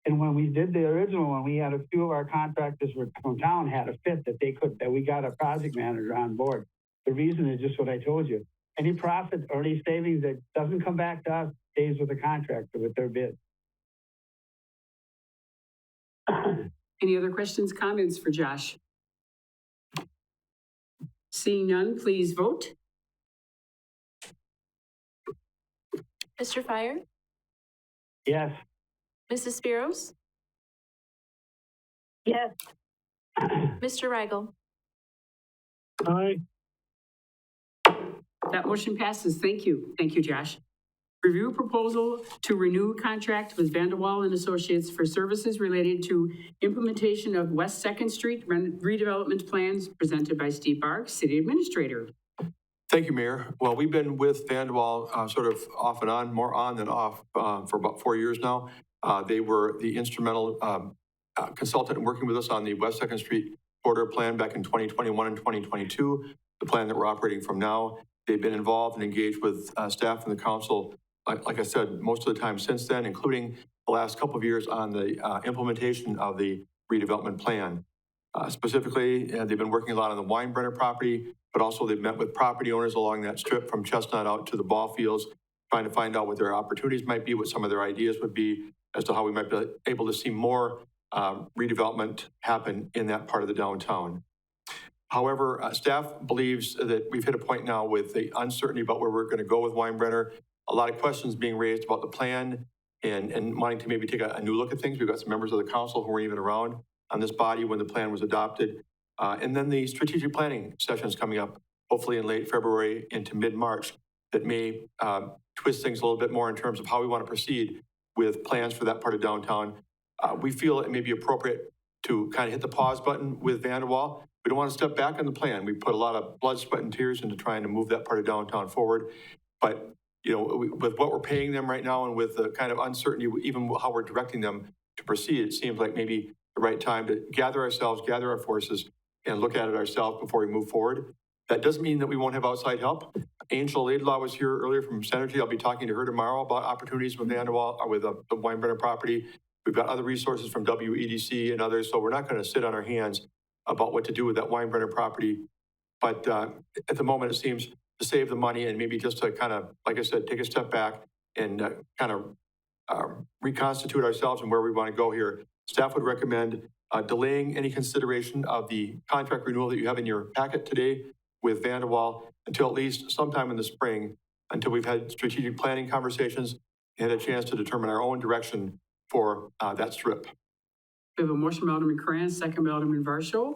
And when we did the original one, we had a few of our contractors from town had a fit that we got a project manager on board. The reason is just what I told you. Any profit or any savings that doesn't come back to us stays with the contractor with their bid. Any other questions, comments for Josh? Seeing none, please vote. Mr. Fire? Yes. Mrs. Spiros? Yes. Mr. Rigel? Aye. That motion passes. Thank you. Thank you, Josh. Review proposal to renew contract with Vanderwall and Associates for services related to implementation of West Second Street redevelopment plans presented by Steve Bark, City Administrator. Thank you, Mayor. Well, we've been with Vanderwall sort of off and on, more on than off for about 4 years now. They were the instrumental consultant working with us on the West Second Street corridor plan back in 2021 and 2022, the plan that we're operating from now. They've been involved and engaged with staff and the council, like I said, most of the time since then, including the last couple of years on the implementation of the redevelopment plan. Specifically, they've been working a lot on the Weinbrenner property, but also they've met with property owners along that strip from Chestnut out to the ball fields, trying to find out what their opportunities might be, what some of their ideas would be as to how we might be able to see more redevelopment happen in that part of the downtown. However, staff believes that we've hit a point now with the uncertainty about where we're going to go with Weinbrenner. A lot of questions being raised about the plan and wanting to maybe take a new look at things. We've got some members of the council who were even around on this body when the plan was adopted. And then the strategic planning sessions coming up, hopefully in late February into mid-March, that may twist things a little bit more in terms of how we want to proceed with plans for that part of downtown. We feel it may be appropriate to kind of hit the pause button with Vanderwall. We don't want to step back on the plan. We put a lot of blood, sweat, and tears into trying to move that part of downtown forward. But, you know, with what we're paying them right now and with the kind of uncertainty, even how we're directing them to proceed, it seems like maybe the right time to gather ourselves, gather our forces, and look at it ourselves before we move forward. That doesn't mean that we won't have outside help. Angela Laidlaw was here earlier from Synergy. I'll be talking to her tomorrow about opportunities with Vanderwall, with the Weinbrenner property. We've got other resources from WEDC and others, so we're not going to sit on our hands about what to do with that Weinbrenner property. But at the moment, it seems to save the money and maybe just to kind of, like I said, take a step back and kind of reconstitute ourselves and where we want to go here. Staff would recommend delaying any consideration of the contract renewal that you have in your packet today with Vanderwall until at least sometime in the spring, until we've had strategic planning conversations and had a chance to determine our own direction for that strip. We have a motion by Alderman Krantz, second by Alderman Varsho.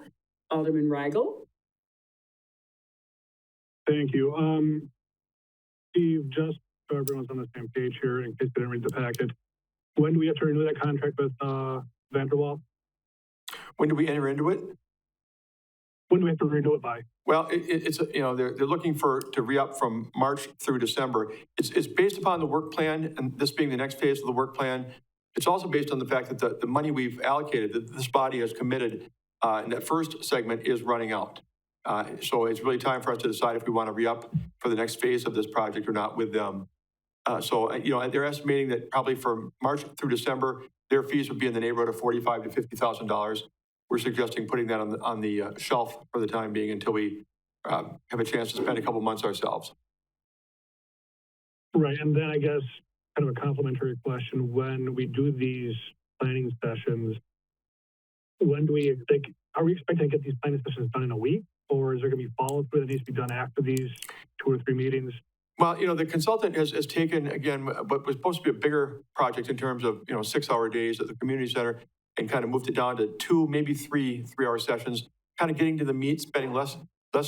Alderman Weigel. Thank you. Steve, just so everyone's on the same page here, in case they didn't read the packet, when do we have to renew that contract with Vanderwall? When do we enter into it? When do we have to renew it by? Well, it's you know, they're looking to re-up from March through December. It's based upon the work plan, and this being the next phase of the work plan. It's also based on the fact that the money we've allocated, that this body has committed, in that first segment is running out. So it's really time for us to decide if we want to re-up for the next phase of this project or not with them. So, you know, they're estimating that probably from March through December, their fees would be in the neighborhood of $45,000 to $50,000. We're suggesting putting that on the shelf for the time being until we have a chance to spend a couple months ourselves. Right, and then I guess kind of a complimentary question, when we do these planning sessions, when do we think, are we expecting to get these planning sessions done in a week? Or is there going to be follow-through that needs to be done after these 2 or 3 meetings? Well, you know, the consultant has taken, again, what was supposed to be a bigger project in terms of, you know, 6-hour days at the community center and kind of moved it down to 2, maybe 3-hour sessions, kind of getting to the meat, spending less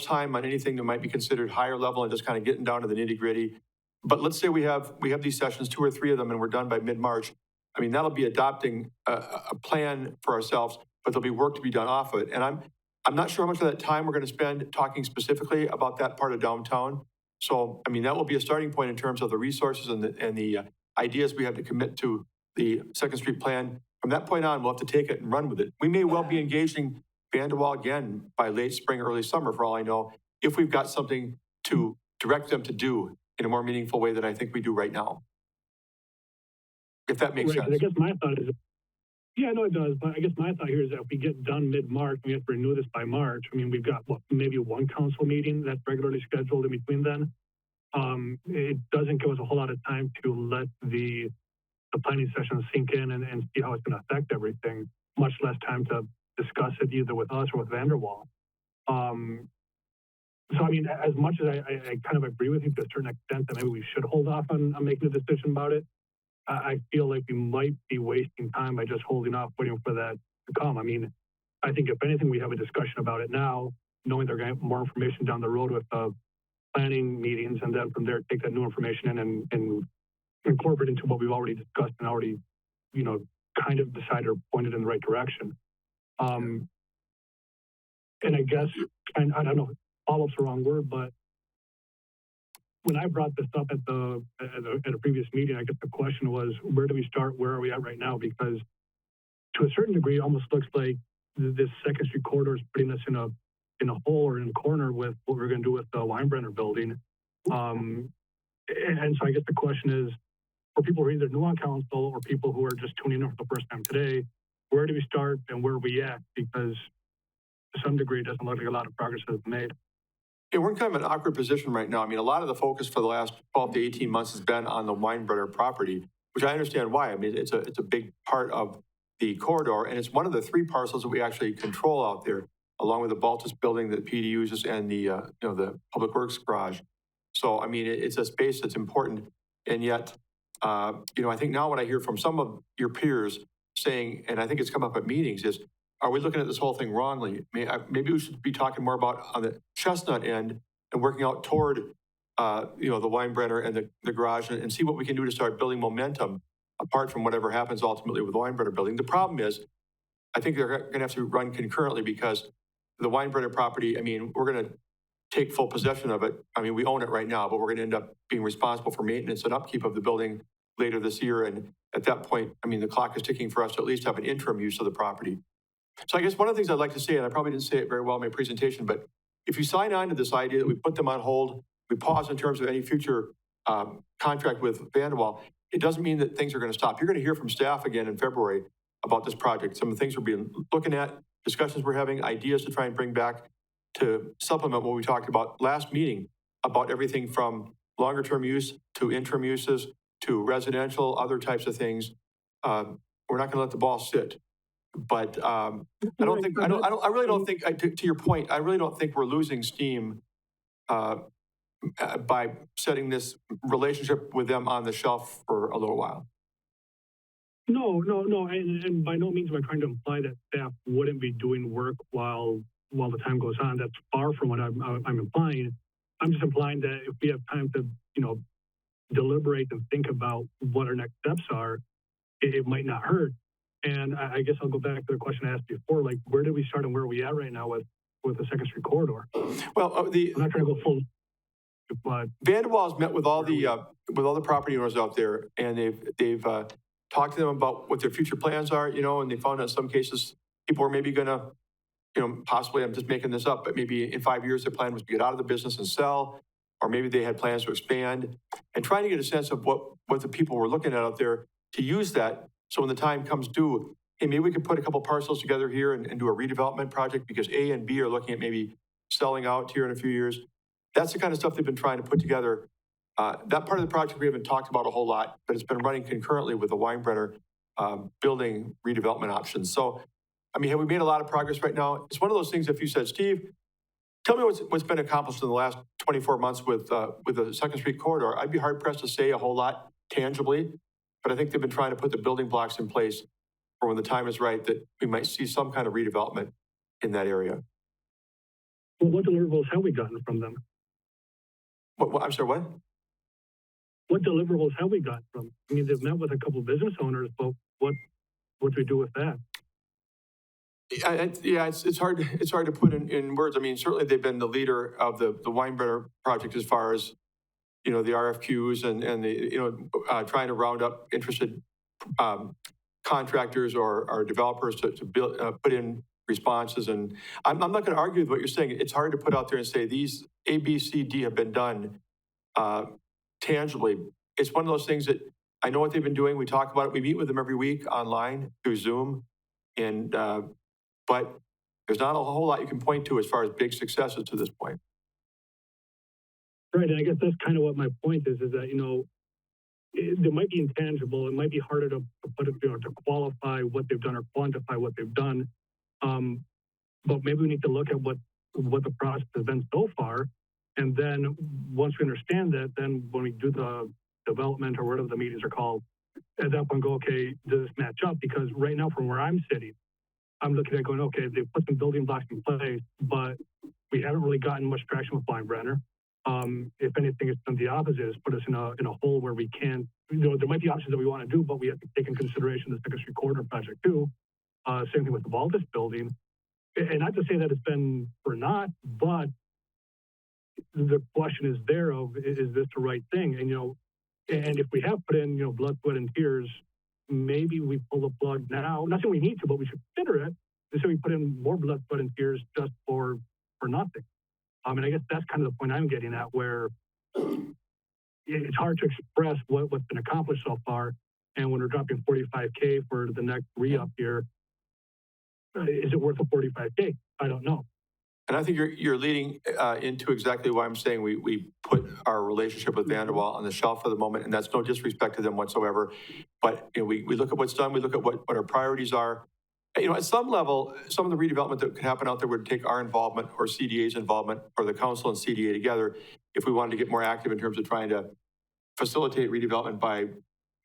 time on anything that might be considered higher level and just kind of getting down to the nitty gritty. But let's say we have these sessions, 2 or 3 of them, and we're done by mid-March. I mean, that'll be adopting a plan for ourselves, but there'll be work to be done off of it. And I'm not sure how much of that time we're going to spend talking specifically about that part of downtown. So, I mean, that will be a starting point in terms of the resources and the ideas we have to commit to the Second Street plan. From that point on, we'll have to take it and run with it. We may well be engaging Vanderwall again by late spring, early summer, for all I know, if we've got something to direct them to do in a more meaningful way than I think we do right now. If that makes sense. I guess my thought is, yeah, no, it does. But I guess my thought here is that if we get done mid-March, we have to renew this by March. I mean, we've got maybe 1 council meeting that's regularly scheduled in between then. It doesn't give us a whole lot of time to let the planning session sink in and see how it's going to affect everything, much less time to discuss it either with us or with Vanderwall. So, I mean, as much as I kind of agree with you to a certain extent that maybe we should hold off on making a decision about it, I feel like we might be wasting time by just holding off, waiting for that to come. I mean, I think if anything, we have a discussion about it now, knowing they're going to have more information down the road with the planning meetings, and then from there, take that new information in and incorporate into what we've already discussed and already, you know, kind of decided or pointed in the right direction. And I guess, and I don't know, follow-up's the wrong word, but when I brought this up at a previous meeting, I guess the question was, where do we start? Where are we at right now? Because to a certain degree, it almost looks like this Second Street corridor is putting us in a hole or in a corner with what we're going to do with the Weinbrenner building. And so I guess the question is, for people who are either new on council or people who are just tuning in for the first time today, where do we start and where are we at? Because to some degree, it doesn't look like a lot of progress has been made. Yeah, we're in kind of an awkward position right now. I mean, a lot of the focus for the last 12 to 18 months has been on the Weinbrenner property, which I understand why. I mean, it's a big part of the corridor, and it's one of the 3 parcels that we actually control out there, along with the Baltus building that PD uses and the the Public Works garage. So, I mean, it's a space that's important, and yet, I think now what I hear from some of your peers saying, and I think it's come up at meetings, is, are we looking at this whole thing wrongly? Maybe we should be talking more about on the Chestnut end and working out toward, the Weinbrenner and the garage and see what we can do to start building momentum apart from whatever happens ultimately with the Weinbrenner building. The problem is, I think they're going to have to run concurrently because the Weinbrenner property, I mean, we're going to take full possession of it. I mean, we own it right now, but we're going to end up being responsible for maintenance and upkeep of the building later this year. And at that point, I mean, the clock is ticking for us to at least have an interim use of the property. So I guess one of the things I'd like to say, and I probably didn't say it very well in my presentation, but if you sign on to this idea that we put them on hold, we pause in terms of any future contract with Vanderwall, it doesn't mean that things are going to stop. You're going to hear from staff again in February about this project. Some of the things we're looking at, discussions we're having, ideas to try and bring back to supplement what we talked about last meeting about everything from longer term use to interim uses to residential, other types of things. We're not going to let the ball sit. But I really don't think, to your point, I really don't think we're losing steam by setting this relationship with them on the shelf for a little while. No, and by no means am I trying to imply that staff wouldn't be doing work while the time goes on. That's far from what I'm implying. I'm just implying that if we have time to, deliberate and think about what our next steps are, it might not hurt. And I guess I'll go back to the question I asked before, like, where did we start and where are we at right now with the Second Street corridor? Well, I'm not trying to go full, but Vanderwall's met with all the property owners out there, and they've talked to them about what their future plans are, and they found out in some cases people are maybe gonna, possibly, I'm just making this up, but maybe in 5 years their plan was to get out of the business and sell, or maybe they had plans to expand, and trying to get a sense of what the people were looking at out there to use that. So when the time comes due, hey, maybe we could put a couple parcels together here and do a redevelopment project because A and B are looking at maybe selling out here in a few years. That's the kind of stuff they've been trying to put together. That part of the project we haven't talked about a whole lot, but it's been running concurrently with the Weinbrenner building redevelopment options. So, I mean, have we made a lot of progress right now? It's one of those things, if you said, Steve, tell me what's been accomplished in the last 24 months with the Second Street corridor, I'd be hard pressed to say a whole lot tangibly. But I think they've been trying to put the building blocks in place for when the time is right that we might see some kind of redevelopment in that area. well, what deliverables have we gotten from them? What I'm sorry, what? What deliverables have we gotten from them? I mean, they've met with a couple of business owners, but what do we do with that? Yeah, it's hard to put in words. I mean, certainly they've been the leader of the Weinbrenner project as far as, the RFQs and the, trying to round up interested contractors or developers to build, put in responses. And I'm not going to argue with what you're saying. It's hard to put out there and say these A, B, C, D have been done tangibly. It's one of those things that I know what they've been doing. We talk about it. We meet with them every week online through Zoom. And, but there's not a whole lot you can point to as far as big successes to this point. Right, and I guess that's kind of what my point is that, there might be intangible, it might be harder to put it, to qualify what they've done or quantify what they've done. But maybe we need to look at what the process has been so far. And then once we understand that, then when we do the development or whatever the meetings are called, at that point go, okay, does this match up? Because right now from where I'm sitting, I'm looking at going, okay, they've put some building blocks in place, but we haven't really gotten much traction with Weinbrenner. If anything, it's done the opposite. It's put us in a hole where we can't, there might be options that we want to do, but we have to take in consideration the Second Street corridor project too. Same thing with the Valdez building. And not to say that it's been for naught, but the question is there of, is this the right thing? And, and if we have put in, blood, sweat, and tears, maybe we pull the plug now. Not saying we need to, but we should consider it. So we put in more blood, sweat, and tears just for nothing. And I guess that's kind of the point I'm getting at, where it's hard to express what's been accomplished so far. And when we're dropping $45K for the next re-up here, is it worth the $45K? I don't know. And I think you're leading into exactly why I'm saying we put our relationship with Vanderwall on the shelf for the moment, and that's no disrespect to them whatsoever. But we look at what's done, we look at what our priorities are. At some level, some of the redevelopment that could happen out there would take our involvement or CDA's involvement or the council and CDA together if we wanted to get more active in terms of trying to facilitate redevelopment by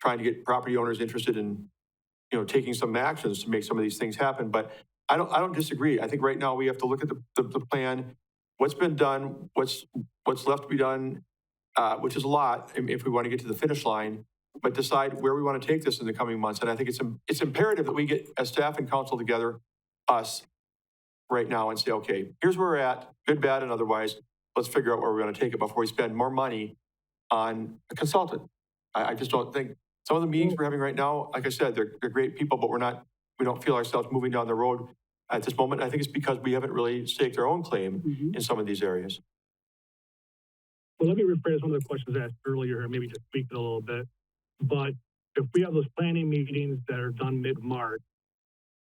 trying to get property owners interested in, taking some actions to make some of these things happen. But I don't disagree. I think right now we have to look at the plan, what's been done, what's left to be done, which is a lot if we want to get to the finish line, but decide where we want to take this in the coming months. And I think it's imperative that we get as staff and council together, us, right now and say, okay, here's where we're at, good, bad, and otherwise. Let's figure out where we're going to take it before we spend more money on a consultant. I just don't think some of the meetings we're having right now, like I said, they're great people, but we don't feel ourselves moving down the road at this moment. I think it's because we haven't really staked our own claim in some of these areas. Well, let me rephrase one of the questions asked earlier, and maybe just tweak it a little bit. But if we have those planning meetings that are done mid-March,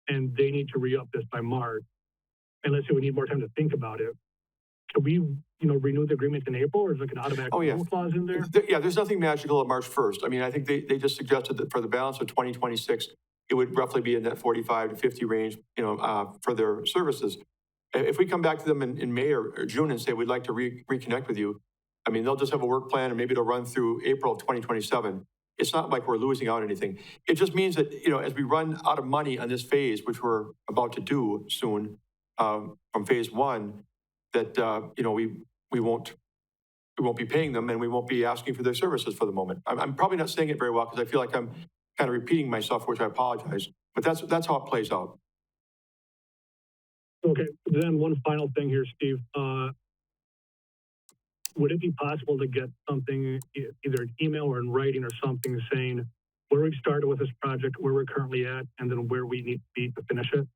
and they need to re-up this by March, and let's say we need more time to think about it, can we, renew the agreement in April, or is there like an automatic renewal clause in there? Yeah, there's nothing magical at March 1st. I mean, I think they just suggested that for the balance of 2026, it would roughly be in that 45 to 50 range, for their services. If we come back to them in May or June and say, we'd like to reconnect with you, I mean, they'll just have a work plan and maybe it'll run through April of 2027. It's not like we're losing out on anything. It just means that, as we run out of money on this phase, which we're about to do soon, from phase one, that, we won't be paying them and we won't be asking for their services for the moment. I'm probably not saying it very well because I feel like I'm kind of repeating myself, which I apologize, but that's how it plays out. Okay, then one final thing here, Steve. Would it be possible to get something, either an email or in writing or something, saying where we started with this project, where we're currently at, and then where we need to be to finish it?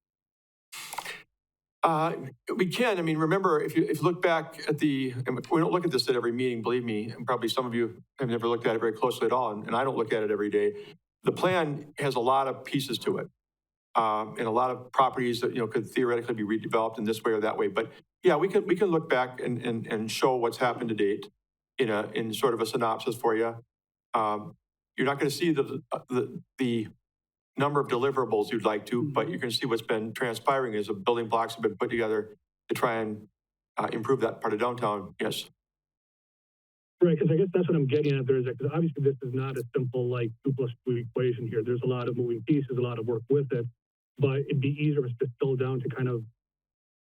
We can. I mean, remember, if you look back at we don't look at this at every meeting, believe me, and probably some of you have never looked at it very closely at all, and I don't look at it every day. The plan has a lot of pieces to it, and a lot of properties that, could theoretically be redeveloped in this way or that way. But yeah, we can look back and show what's happened to date in sort of a synopsis for you. You're not going to see the number of deliverables you'd like to, but you can see what's been transpiring as the building blocks have been put together to try and improve that part of downtown. Yes. Right, because I guess that's what I'm getting at there, is that, because obviously this is not a simple, 2 + 2 equation here. There's a lot of moving pieces, a lot of work with it, but it'd be easier if it's distilled down to kind of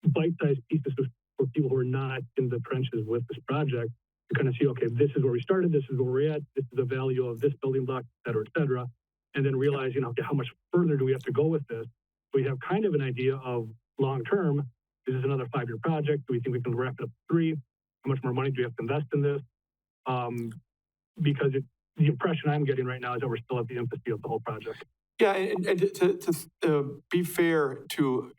bite-sized pieces for people who are not in the trenches with this project to kind of see, okay, this is where we started, this is where we're at, this is the value of this building block, et cetera, and then realizing, okay, how much further do we have to go with this? We have kind of an idea of long-term, this is another 5-year project, do we think we can wrap it up to 3? How much more money do we have to invest in this? Because the impression I'm getting right now is that we're still at the infancy of the whole project. Yeah, and to be fair to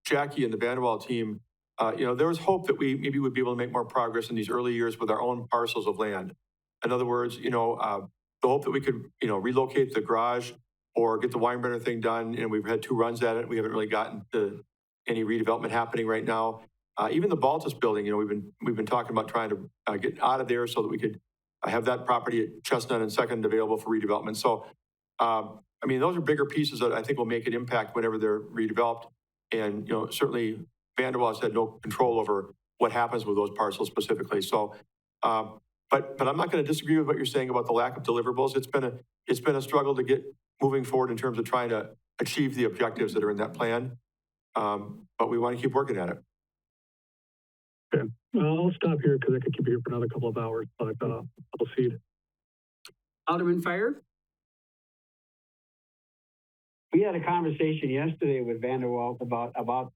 Jackie and the Vanderwall team, there was hope that we maybe would be able to make more progress in these early years with our own parcels of land. In other words, the hope that we could, relocate the garage or get the Weinbrenner thing done. And we've had 2 runs at it. We haven't really gotten to any redevelopment happening right now. Even the Baltus building, we've been talking about trying to get out of there so that we could have that property at Chestnut and Second available for redevelopment. So, those are bigger pieces that I think will make an impact whenever they're redeveloped. And, certainly Vanderwall has had no control over what happens with those parcels specifically. So, but I'm not going to disagree with what you're saying about the lack of deliverables. It's been a struggle to get moving forward in terms of trying to achieve the objectives that are in that plan. But we want to keep working at it. Okay, I'll stop here because I could keep you here for another couple of hours, but I'll cede. Alderman Fire? We had a conversation yesterday with Vanderwalt about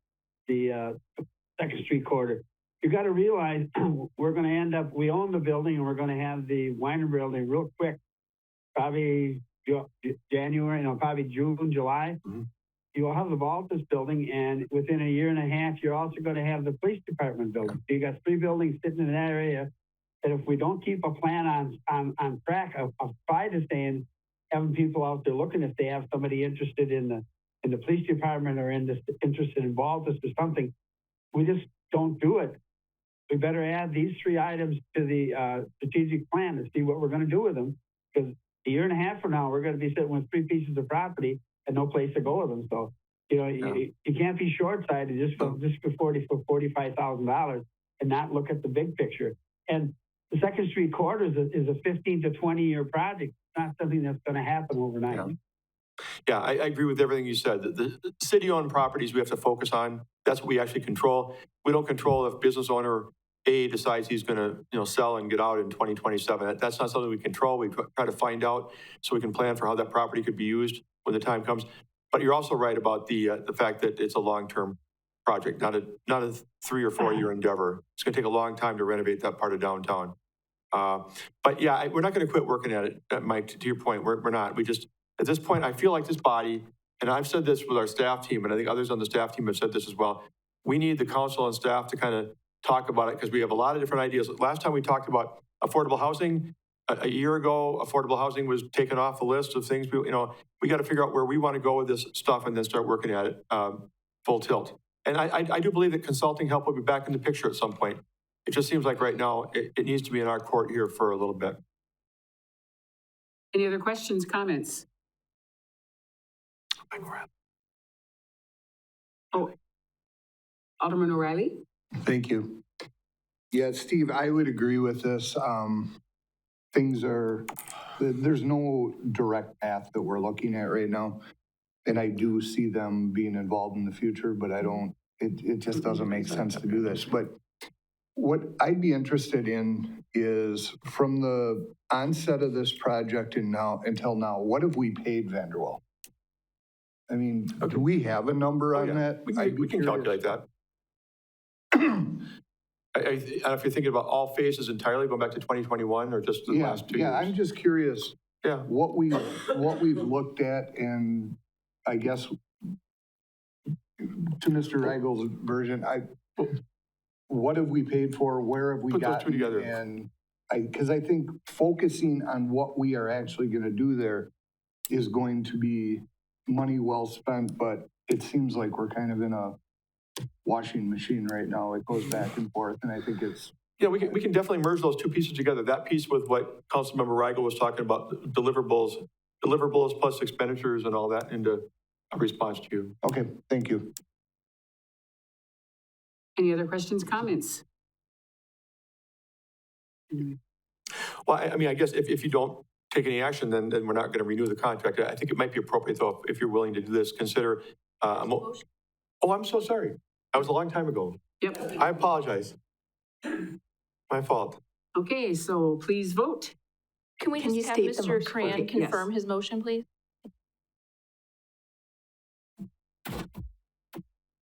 the Second Street corridor. You got to realize we're going to end up, we own the building and we're going to have the Weiner building real quick, probably January, probably June, July. Mm-hmm. You'll have the Baltus building, and within a year and a half, you're also going to have the police department building. So you got 3 buildings sitting in that area. And if we don't keep a plan on track of try to stay in, having people out there looking if they have somebody interested in the police department or interested in Baltus or something, we just don't do it. We better add these 3 items to the strategic plan to see what we're going to do with them. Because a year and a half from now, we're going to be sitting with 3 pieces of property and no place to go with them. So, you can't be short-sighted just for $45,000 and not look at the big picture. And the Second Street corridor is a 15 to 20-year project. It's not something that's going to happen overnight. Yeah, I agree with everything you said. The city-owned properties we have to focus on. That's what we actually control. We don't control if business owner A decides he's going to sell and get out in 2027. That's not something we control. We try to find out so we can plan for how that property could be used when the time comes. But you're also right about the fact that it's a long-term project, not a 3 or 4 year endeavor. It's going to take a long time to renovate that part of downtown. But yeah, we're not going to quit working at it, Mike. To your point, we're not. We just at this point, I feel like this body and I've said this with our staff team, and I think others on the staff team have said this as well, we need the council and staff to kind of talk about it because we have a lot of different ideas. Last time we talked about affordable housing, a year ago, affordable housing was taken off the list of things, we got to figure out where we want to go with this stuff and then start working at it full tilt. And I do believe that consulting help will be back in the picture at some point. It just seems like right now, it needs to be in our court here for a little bit. Any other questions, comments? Oh, Alderman O'Reilly? Thank you. Yeah, Steve, I would agree with this. There's no direct path that we're looking at right now. And I do see them being involved in the future, but it just doesn't make sense to do this. But what I'd be interested in is from the onset of this project and now until now, what have we paid Vanderwall? I mean, do we have a number on that? We can calculate that. I don't know if you're thinking about all phases entirely, going back to 2021 or just the last 2 years. Yeah, I'm just curious. Yeah. What we've looked at, and I guess to Mr. Reigel's version, what have we paid for? Where have we Put those gotten? two together. And because I think focusing on what we are actually going to do there is going to be money well spent, but it seems like we're kind of in a washing machine right now. It goes back and forth, and I think it's... Yeah, we can definitely merge those two pieces together. That piece with what Councilmember Reigel was talking about, deliverables plus expenditures and all that into a response to you. Okay, thank you. Any other questions, comments? Well, I mean, I guess if you don't take any action, then we're not going to renew the contract. I think it might be appropriate, though, if you're willing to do this, consider... oh, I'm so sorry. That was a long time ago. Yep. I apologize. My fault. Okay, so please vote. Can we Can you just have state the Mr. motion? Cran Okay, confirm yes. his motion, please?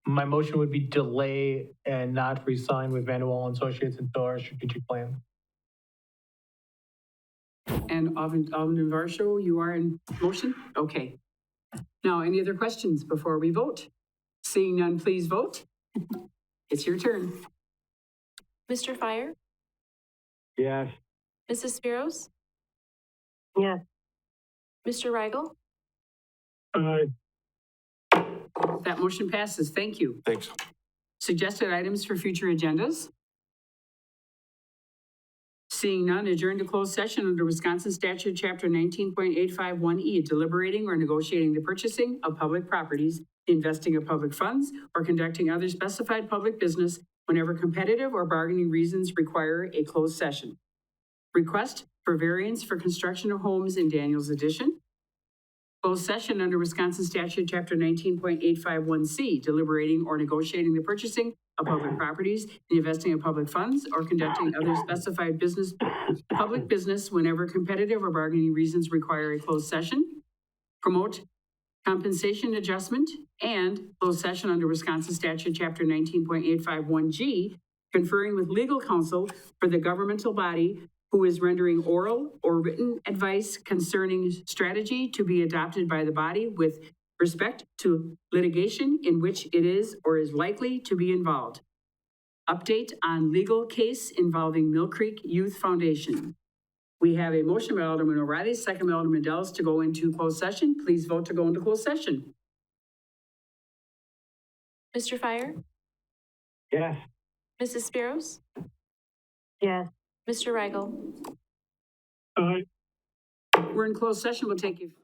My motion would be delay and not re-sign with Vanderwall and Associates until our strategic plan. And Alderman Varsho, you are in motion? Okay. Now, any other questions before we vote? Seeing none, please vote. It's your turn. Mr. Fire? Yes. Mrs. Spiros? Yes. Mr. Reigel? That motion passes. Thank you. Thanks. Suggested items for future agendas? Seeing none, adjourn to closed session under Wisconsin Statute Chapter 19.851E, deliberating or negotiating the purchasing of public properties, the investing of public funds, or conducting other specified public business whenever competitive or bargaining reasons require a closed session. Request for variance for construction of homes in Daniels Addition. Closed session under Wisconsin Statute Chapter 19.851C, deliberating or negotiating the purchasing of public properties, the investing of public funds, or conducting other specified public business whenever competitive or bargaining reasons require a closed session. Promote compensation adjustment and closed session under Wisconsin Statute Chapter 19.851G, conferring with legal counsel for the governmental body who is rendering oral or written advice concerning strategy to be adopted by the body with respect to litigation in which it is or is likely to be involved. Update on legal case involving Mill Creek Youth Foundation. We have a motion by Alderman O'Reilly, second by Alderman Dellis to go into closed session. Please vote to go into closed session. Mr. Fire? Yes. Mrs. Spiros? Yes. Mr. Reigel? We're in closed session. We'll take you 5